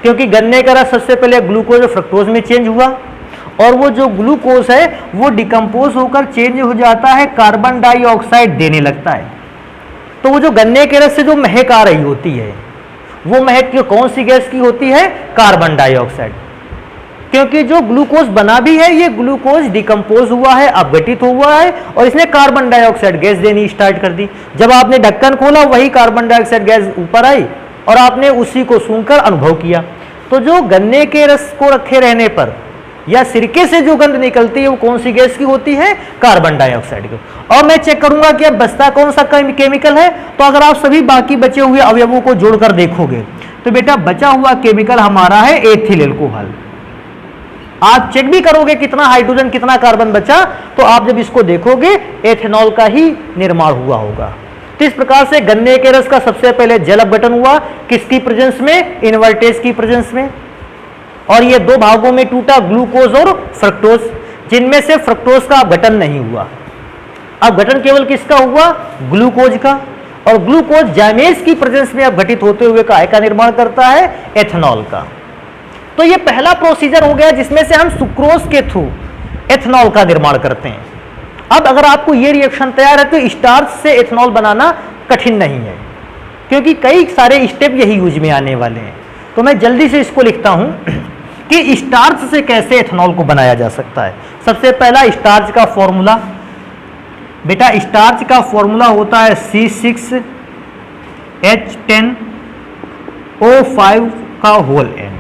क्योंकि गन्ने का रस सबसे पहले ग्लूकोज और फ्रक्टोज में चेंज हुआ और वो जो ग्लूकोज है वो डिकम्पोज होकर चेंज हो जाता है, कार्बन डाइऑक्साइड देने लगता है। तो वो जो गन्ने के रस से जो महक आ रही होती है वो महक कौन सी गैस की होती है, कार्बन डाइऑक्साइड। क्योंकि जो ग्लूकोज बना भी है ये ग्लूकोज डिकम्पोज हुआ है, अपघटित हुआ है और इसने कार्बन डाइऑक्साइड गैस देनी स्टार्ट कर दी। जब आपने ढक्कन खोला वही कार्बन डाइऑक्साइड गैस ऊपर आई और आपने उसी को सूंघकर अनुभव किया। तो जो गन्ने के रस को रखे रहने पर या सिरके से जो गंध निकलती है वो कौन सी गैस की होती है, कार्बन डाइऑक्साइड की। और मैं चेक करूंगा कि अब बचता कौन सा केमिकल है, तो अगर आप सभी बाकी बचे हुए अवयवों को जोड़कर देखोगे तो बेटा बचा हुआ केमिकल हमारा है एथिल एल्कोहल। आप चेक भी करोगे कितना हाइड्रोजन कितना कार्बन बचा, तो आप जब इसको देखोगे एथेनॉल का ही निर्माण हुआ होगा। तो इस प्रकार से गन्ने के रस का सबसे पहले जल अपघटन हुआ, किसकी प्रेजेंस में, इन्वर्टेज की प्रेजेंस में, और ये दो भागों में टूटा, ग्लूकोज और फ्रक्टोज, जिनमें से फ्रक्टोज का अपघटन नहीं हुआ। अपघटन केवल किसका हुआ, ग्लूकोज का, और ग्लूकोज जाइमेज की प्रेजेंस में अपघटित होते हुए काय का निर्माण करता है, एथेनॉल का। तो ये पहला प्रोसीजर हो गया जिसमें से हम सुक्रोज के थ्रू एथेनॉल का निर्माण करते हैं। अब अगर आपको ये रिएक्शन तैयार है तो स्टार्च से एथेनॉल बनाना कठिन नहीं है, क्योंकि कई सारे स्टेप यही यूज में आने वाले हैं। तो मैं जल्दी से इसको लिखता हूं कि स्टार्च से कैसे एथेनॉल को बनाया जा सकता है। सबसे पहला स्टार्च का फॉर्मूला, बेटा स्टार्च का फॉर्मूला होता है C6H10O5 का होल N।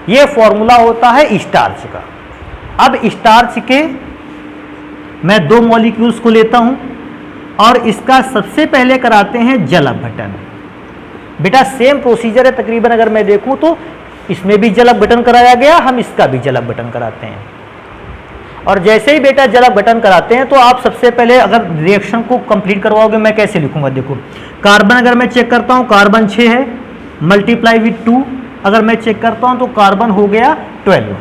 ये फॉर्मूला होता है स्टार्च का। अब स्टार्च के मैं दो मॉलिक्यूल्स को लेता हूं और इसका सबसे पहले कराते हैं जल अपघटन। बेटा सेम प्रोसीजर है तकरीबन, अगर मैं देखूं तो इसमें भी जल अपघटन कराया गया, हम इसका भी जल अपघटन कराते हैं। और जैसे ही बेटा जल अपघटन कराते हैं तो आप सबसे पहले अगर रिएक्शन को कंप्लीट करवाओगे, मैं कैसे लिखूंगा, देखो कार्बन अगर मैं चेक करता हूं कार्बन 6 है, मल्टीप्लाई विथ 2, अगर मैं चेक करता हूं तो कार्बन हो गया 12।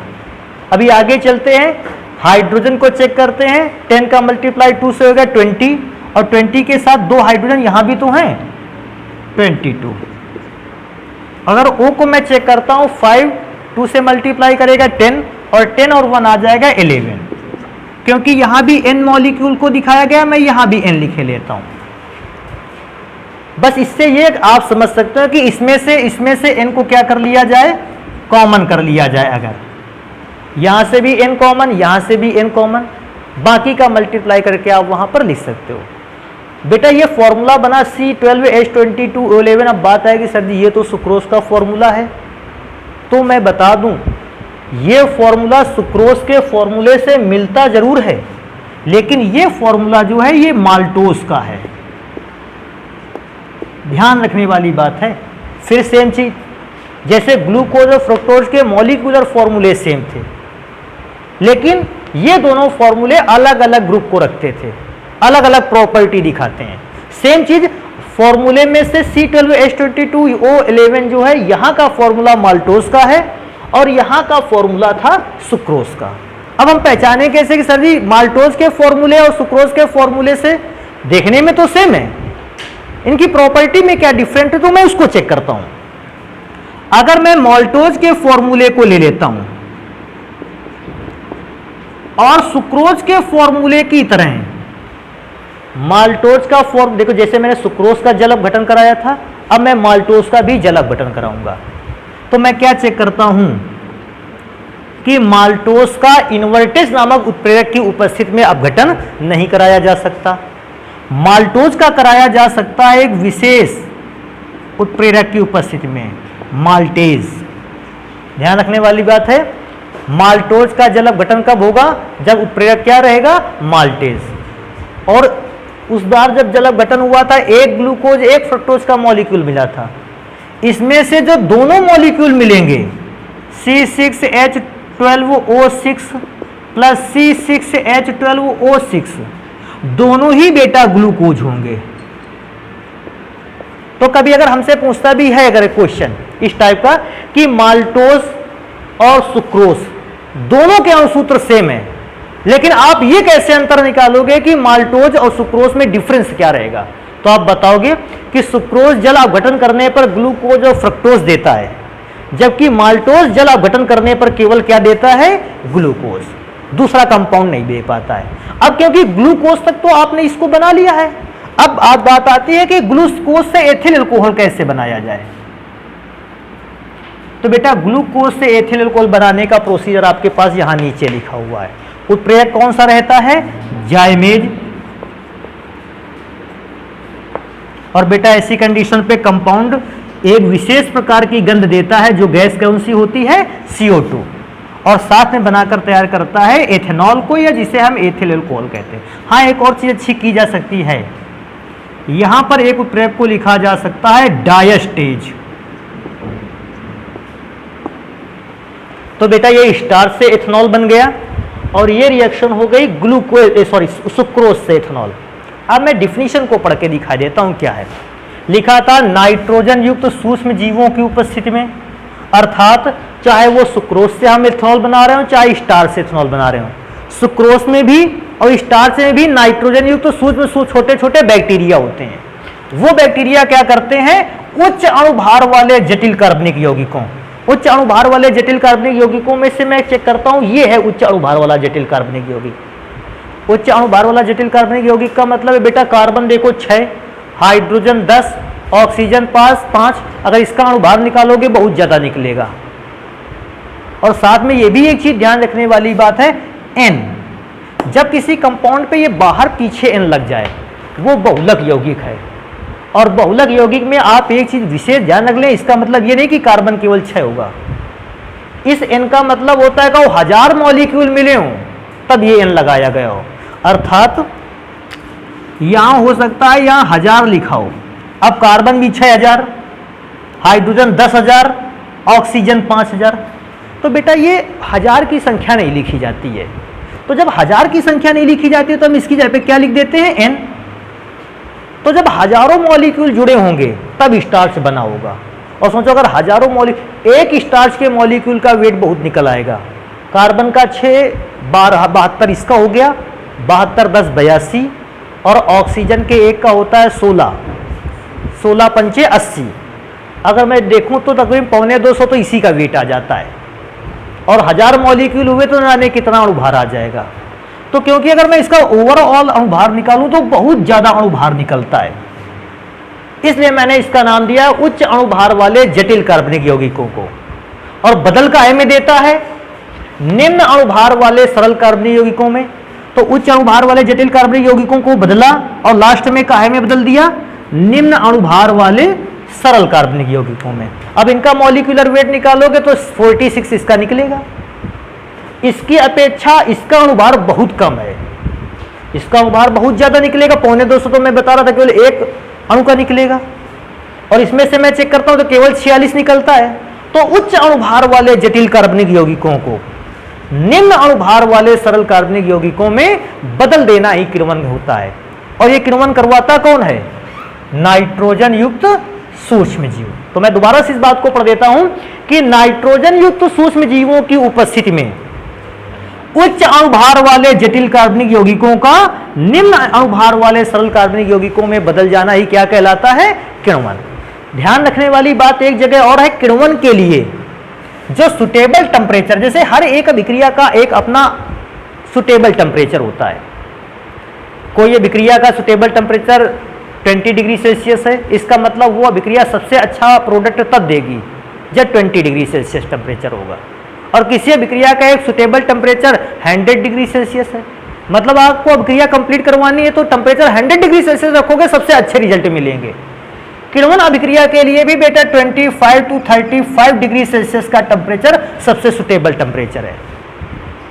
अभी आगे चलते हैं, हाइड्रोजन को चेक करते हैं, 10 का मल्टीप्लाई 2 से हो गया 20, और 20 के साथ दो हाइड्रोजन यहां भी तो हैं 22। अगर O को मैं चेक करता हूं 5, 2 से मल्टीप्लाई करेगा 10, और 10 और 1 आ जाएगा 11। क्योंकि यहां भी N मॉलिक्यूल को दिखाया गया, मैं यहां भी N लिखे लेता हूं। बस इससे ये आप समझ सकते हो कि इसमें से N को क्या कर लिया जाए, कॉमन कर लिया जाए। अगर यहां से भी N कॉमन, यहां से भी N कॉमन, बाकी का मल्टीप्लाई करके आप वहां पर लिख सकते हो। बेटा ये फॉर्मूला बना C12H22O11। अब बात आएगी सर जी ये तो सुक्रोज का फॉर्मूला है, तो मैं बता दूं ये फॉर्मूला सुक्रोज के फॉर्मूले से मिलता जरूर है, लेकिन ये फॉर्मूला जो है ये माल्टोज का है। ध्यान रखने वाली बात है। फिर सेम चीज, जैसे ग्लूकोज और फ्रक्टोज के मॉलिक्यूलर फॉर्मूले सेम थे, लेकिन ये दोनों फॉर्मूले अलग अलग ग्रुप को रखते थे, अलग अलग प्रॉपर्टी दिखाते हैं। सेम चीज फॉर्मूले में से C12H22O11 जो है यहां का फॉर्मूला माल्टोज का है और यहां का फॉर्मूला था सुक्रोज का। अब हम पहचाने कैसे कि सर जी माल्टोज के फॉर्मूले और सुक्रोज के फॉर्मूले से देखने में तो सेम है, इनकी प्रॉपर्टी में क्या डिफरेंट है, तो मैं उसको चेक करता हूं। अगर मैं माल्टोज के फॉर्मूले को ले लेता हूं और सुक्रोज के फॉर्मूले की तरह माल्टोज का फॉर्म देखो, जैसे मैंने सुक्रोज का जल अपघटन कराया था, अब मैं माल्टोज का भी जल अपघटन कराऊंगा। तो मैं क्या चेक करता हूं कि माल्टोज का इन्वर्टेज नामक उत्प्रेरक की उपस्थिति में अपघटन नहीं कराया जा सकता, माल्टोज का कराया जा सकता है एक विशेष उत्प्रेरक की उपस्थिति में, माल्टेज। ध्यान रखने वाली बात है, माल्टोज का जल अपघटन कब होगा, जब उत्प्रेरक क्या रहेगा, माल्टेज। और उस बार जब जल अपघटन हुआ था एक ग्लूकोज एक फ्रक्टोज का मॉलिक्यूल मिला था, इसमें से जो दोनों मॉलिक्यूल मिलेंगे C6H12O6 प्लस C6H12O6 दोनों ही बेटा ग्लूकोज होंगे। तो कभी अगर हमसे पूछता भी है अगर क्वेश्चन इस टाइप का कि माल्टोज और सुक्रोज दोनों के अणुसूत्र सेम है, लेकिन आप ये कैसे अंतर निकालोगे कि माल्टोज और सुक्रोज में डिफरेंस क्या रहेगा, तो आप बताओगे कि सुक्रोज जल अपघटन करने पर ग्लूकोज और फ्रक्टोज देता है, जबकि माल्टोज जल अपघटन करने पर केवल क्या देता है, ग्लूकोज, दूसरा कंपाउंड नहीं दे पाता है। अब क्योंकि ग्लूकोज तक तो आपने इसको बना लिया है, अब बात आती है कि ग्लूकोज से एथिल अल्कोहल कैसे बनाया जाए। तो बेटा ग्लूकोज से एथिल अल्कोहल बनाने का प्रोसीजर आपके पास यहां नीचे लिखा हुआ है। उत्प्रेरक कौन सा रहता है, जाइमेज। और बेटा ऐसी कंडीशन पे कंपाउंड एक विशेष प्रकार की गंध देता है, जो गैस कौन सी होती है, CO2, और साथ में बनाकर तैयार करता है एथेनॉल को, या जिसे हम एथिल अल्कोहल कहते हैं। हाँ, एक और चीज अच्छी की जा सकती है, यहां पर एक उत्प्रेरक को लिखा जा सकता है डायस्टेज। तो बेटा ये स्टार्च से एथेनॉल बन गया और ये रिएक्शन हो गई सुक्रोज से एथेनॉल। अब मैं डिफिनीशन को पढ़ के दिखा देता हूं क्या है। लिखा था नाइट्रोजन युक्त सूक्ष्म जीवों की उपस्थिति में, अर्थात चाहे वो सुक्रोज से हम एथेनॉल बना रहे हो चाहे स्टार्च से एथेनॉल बना रहे हो, सुक्रोज में भी और स्टार्च में भी नाइट्रोजन युक्त सूक्ष्म छोटे छोटे बैक्टीरिया होते हैं। वो बैक्टीरिया क्या करते हैं, उच्च अणुभार वाले जटिल कार्बनिक यौगिकों, उच्च अणुभार वाले जटिल कार्बनिक यौगिकों में से मैं चेक करता हूं, ये है उच्च अणुभार वाला जटिल कार्बनिक यौगिक। उच्च अणुभार वाला जटिल कार्बनिक यौगिक का मतलब है बेटा कार्बन देखो 6, हाइड्रोजन 10, ऑक्सीजन 5, अगर इसका अणुभार निकालोगे बहुत ज्यादा निकलेगा। और साथ में ये भी एक चीज ध्यान रखने वाली बात है, N, जब किसी कंपाउंड पे ये बाहर पीछे N लग जाए वो बहुलक यौगिक है। और बहुलक यौगिक में आप एक चीज विशेष ध्यान रख लें, इसका मतलब ये नहीं कि कार्बन केवल 6 होगा, इस N का मतलब होता है कि वो 1000 मॉलिक्यूल मिले हों तब ये N लगाया गया हो। अर्थात यहां हो सकता है यहां 1000 लिखा हो, अब कार्बन भी 6000, हाइड्रोजन 10000, ऑक्सीजन 5000। तो बेटा ये 1000 की संख्या नहीं लिखी जाती है, तो जब 1000 की संख्या नहीं लिखी जाती है तो हम इसकी जगह पे क्या लिख देते हैं, N। तो जब हजारों मॉलिक्यूल जुड़े होंगे तब स्टार्च बना होगा। और सोचो अगर हजारों मॉलिक्यूल, एक स्टार्च के मॉलिक्यूल का वेट बहुत निकल आएगा, कार्बन का 6, 12, 72 इसका हो गया, 72, 10, 82, और ऑक्सीजन के एक का होता है 16, 16 पंचे 80। अगर मैं देखूं तो तकरीबन 250 तो इसी का वेट आ जाता है, और 1000 मॉलिक्यूल हुए तो जाने कितना अणुभार आ जाएगा। तो क्योंकि अगर मैं इसका ओवरऑल अणुभार निकालूं तो बहुत ज्यादा अणुभार निकलता है, इसलिए मैंने इसका नाम दिया उच्च अणुभार वाले जटिल कार्बनिक यौगिकों को। और बदल काहे में देता है, निम्न अणुभार वाले सरल कार्बनिक यौगिकों में। तो उच्च अणुभार वाले जटिल कार्बनिक यौगिकों को बदला और लास्ट में काहे में बदल दिया, निम्न अणुभार वाले सरल कार्बनिक यौगिकों में। अब इनका मॉलिक्यूलर वेट निकालोगे तो 46 इसका निकलेगा, इसकी अपेक्षा इसका अणुभार बहुत कम है, इसका अणुभार बहुत ज्यादा निकलेगा, 250 तो मैं बता रहा था केवल एक अणु का निकलेगा, और इसमें से मैं चेक करता हूं तो केवल 46 निकलता है। तो उच्च अणुभार वाले जटिल कार्बनिक यौगिकों को निम्न अणुभार वाले सरल कार्बनिक यौगिकों में बदल देना ही किण्वन होता है। और ये किण्वन करवाता कौन है? नाइट्रोजन युक्त सूक्ष्म जीव। तो मैं दोबारा से इस बात को पढ़ देता हूं कि नाइट्रोजन युक्त सूक्ष्म जीवों की उपस्थिति में उच्च अणुभार वाले जटिल कार्बनिक यौगिकों का निम्न अणुभार वाले सरल कार्बनिक यौगिकों में बदल जाना ही क्या कहलाता है? किण्वन। ध्यान रखने वाली बात एक जगह और है, किण्वन के लिए जो सुटेबल टेम्परेचर, जैसे हर एक अभिक्रिया का एक अपना सुटेबल टेम्परेचर होता है। कोई अभिक्रिया का सुटेबल टेम्परेचर 20 डिग्री सेल्सियस है, इसका मतलब वो अभिक्रिया सबसे अच्छा प्रोडक्ट तब देगी जब 20 डिग्री सेल्सियस टेम्परेचर होगा। और किसी अभिक्रिया का एक सुटेबल टेम्परेचर 100 डिग्री सेल्सियस है, मतलब आपको अभिक्रिया कंप्लीट करवानी है तो टेम्परेचर 100 डिग्री सेल्सियस रखोगे, सबसे अच्छे रिजल्ट मिलेंगे। किण्वन अभिक्रिया के लिए भी बेटा 25 to 35 डिग्री सेल्सियस का टेम्परेचर सबसे सुटेबल टेम्परेचर है।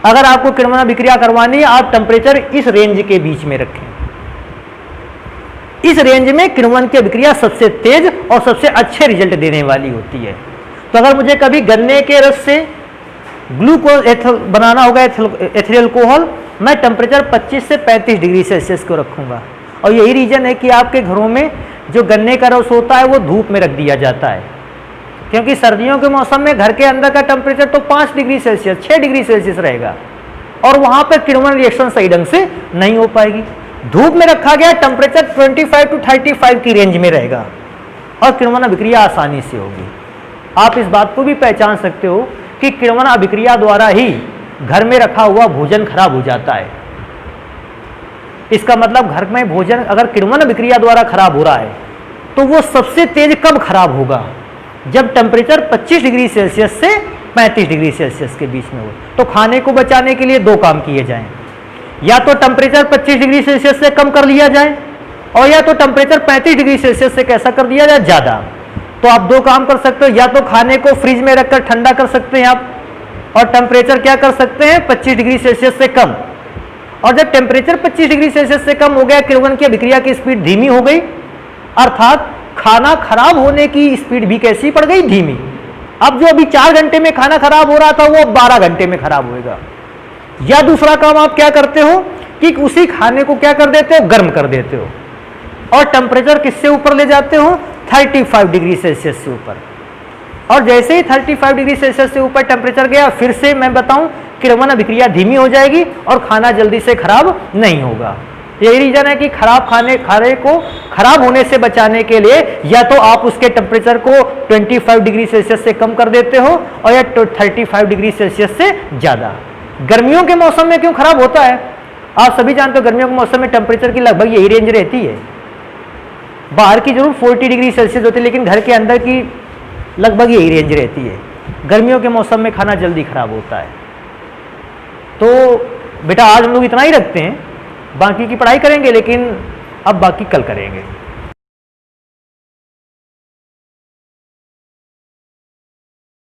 अगर आपको किण्वन अभिक्रिया करवानी है, आप टेम्परेचर इस रेंज के बीच में रखें। इस रेंज में किण्वन की अभिक्रिया सबसे तेज और सबसे अच्छे रिजल्ट देने वाली होती है। तो अगर मुझे कभी गन्ने के रस से ग्लूकोज बनाना होगा, एथिल अल्कोहल, मैं टेम्परेचर 25 से 35 डिग्री सेल्सियस को रखूंगा। और यही रीजन है कि आपके घरों में जो गन्ने का रस होता है वो धूप में रख दिया जाता है, क्योंकि सर्दियों के मौसम में घर के अंदर का टेम्परेचर तो 5 डिग्री सेल्सियस 6 डिग्री सेल्सियस रहेगा और वहां पर किण्वन रिएक्शन सही ढंग से नहीं हो पाएगी। धूप में रखा गया टेम्परेचर 25 to 35 की रेंज में रहेगा और किण्वन अभिक्रिया आसानी से होगी। आप इस बात को भी पहचान सकते हो कि किण्वन अभिक्रिया द्वारा ही घर में रखा हुआ भोजन खराब हो जाता है। इसका मतलब घर में भोजन अगर किण्वन अभिक्रिया द्वारा खराब हो रहा है तो वो सबसे तेज कब खराब होगा? जब टेम्परेचर 25 डिग्री सेल्सियस से 35 डिग्री सेल्सियस के बीच में हो। तो खाने को बचाने के लिए दो काम किए जाएं, या तो टेम्परेचर 25 डिग्री सेल्सियस से कम कर लिया जाए और या तो टेम्परेचर 35 डिग्री सेल्सियस से कैसा कर दिया जाए? ज़्यादा। तो आप दो काम कर सकते हो, या तो खाने को फ्रिज में रखकर ठंडा कर सकते हैं आप और टेम्परेचर क्या कर सकते हैं? 25 डिग्री सेल्सियस से कम। और जब टेम्परेचर 25 डिग्री सेल्सियस से कम हो गया, किण्वन की अभिक्रिया की स्पीड धीमी हो गई, अर्थात खाना खराब होने की स्पीड भी कैसी पड़ गई? धीमी। अब जो अभी 4 घंटे में खाना खराब हो रहा था वो 12 घंटे में खराब होएगा। या दूसरा काम आप क्या करते हो कि उसी खाने को क्या कर देते हो? गर्म कर देते हो और टेम्परेचर किससे ऊपर ले जाते हो? 35 डिग्री सेल्सियस से ऊपर। और जैसे ही 35 डिग्री सेल्सियस से ऊपर टेम्परेचर गया, फिर से मैं बताऊं किण्वन अभिक्रिया धीमी हो जाएगी और खाना जल्दी से खराब नहीं होगा। यही रीजन है कि खाने को खराब होने से बचाने के लिए या तो आप उसके टेम्परेचर को 25 डिग्री सेल्सियस से कम कर देते हो और या 35 डिग्री सेल्सियस से ज़्यादा। गर्मियों के मौसम में क्यों खराब होता है? आप सभी जानते हो गर्मियों के मौसम में टेम्परेचर की लगभग यही रेंज रहती है। बाहर की जरूर 40 डिग्री सेल्सियस होती है, लेकिन घर के अंदर की लगभग यही रेंज रहती है। गर्मियों के मौसम में खाना जल्दी खराब होता है। तो बेटा आज हम लोग इतना ही रखते हैं, बाकी की पढ़ाई करेंगे, लेकिन अब बाकी कल करेंगे।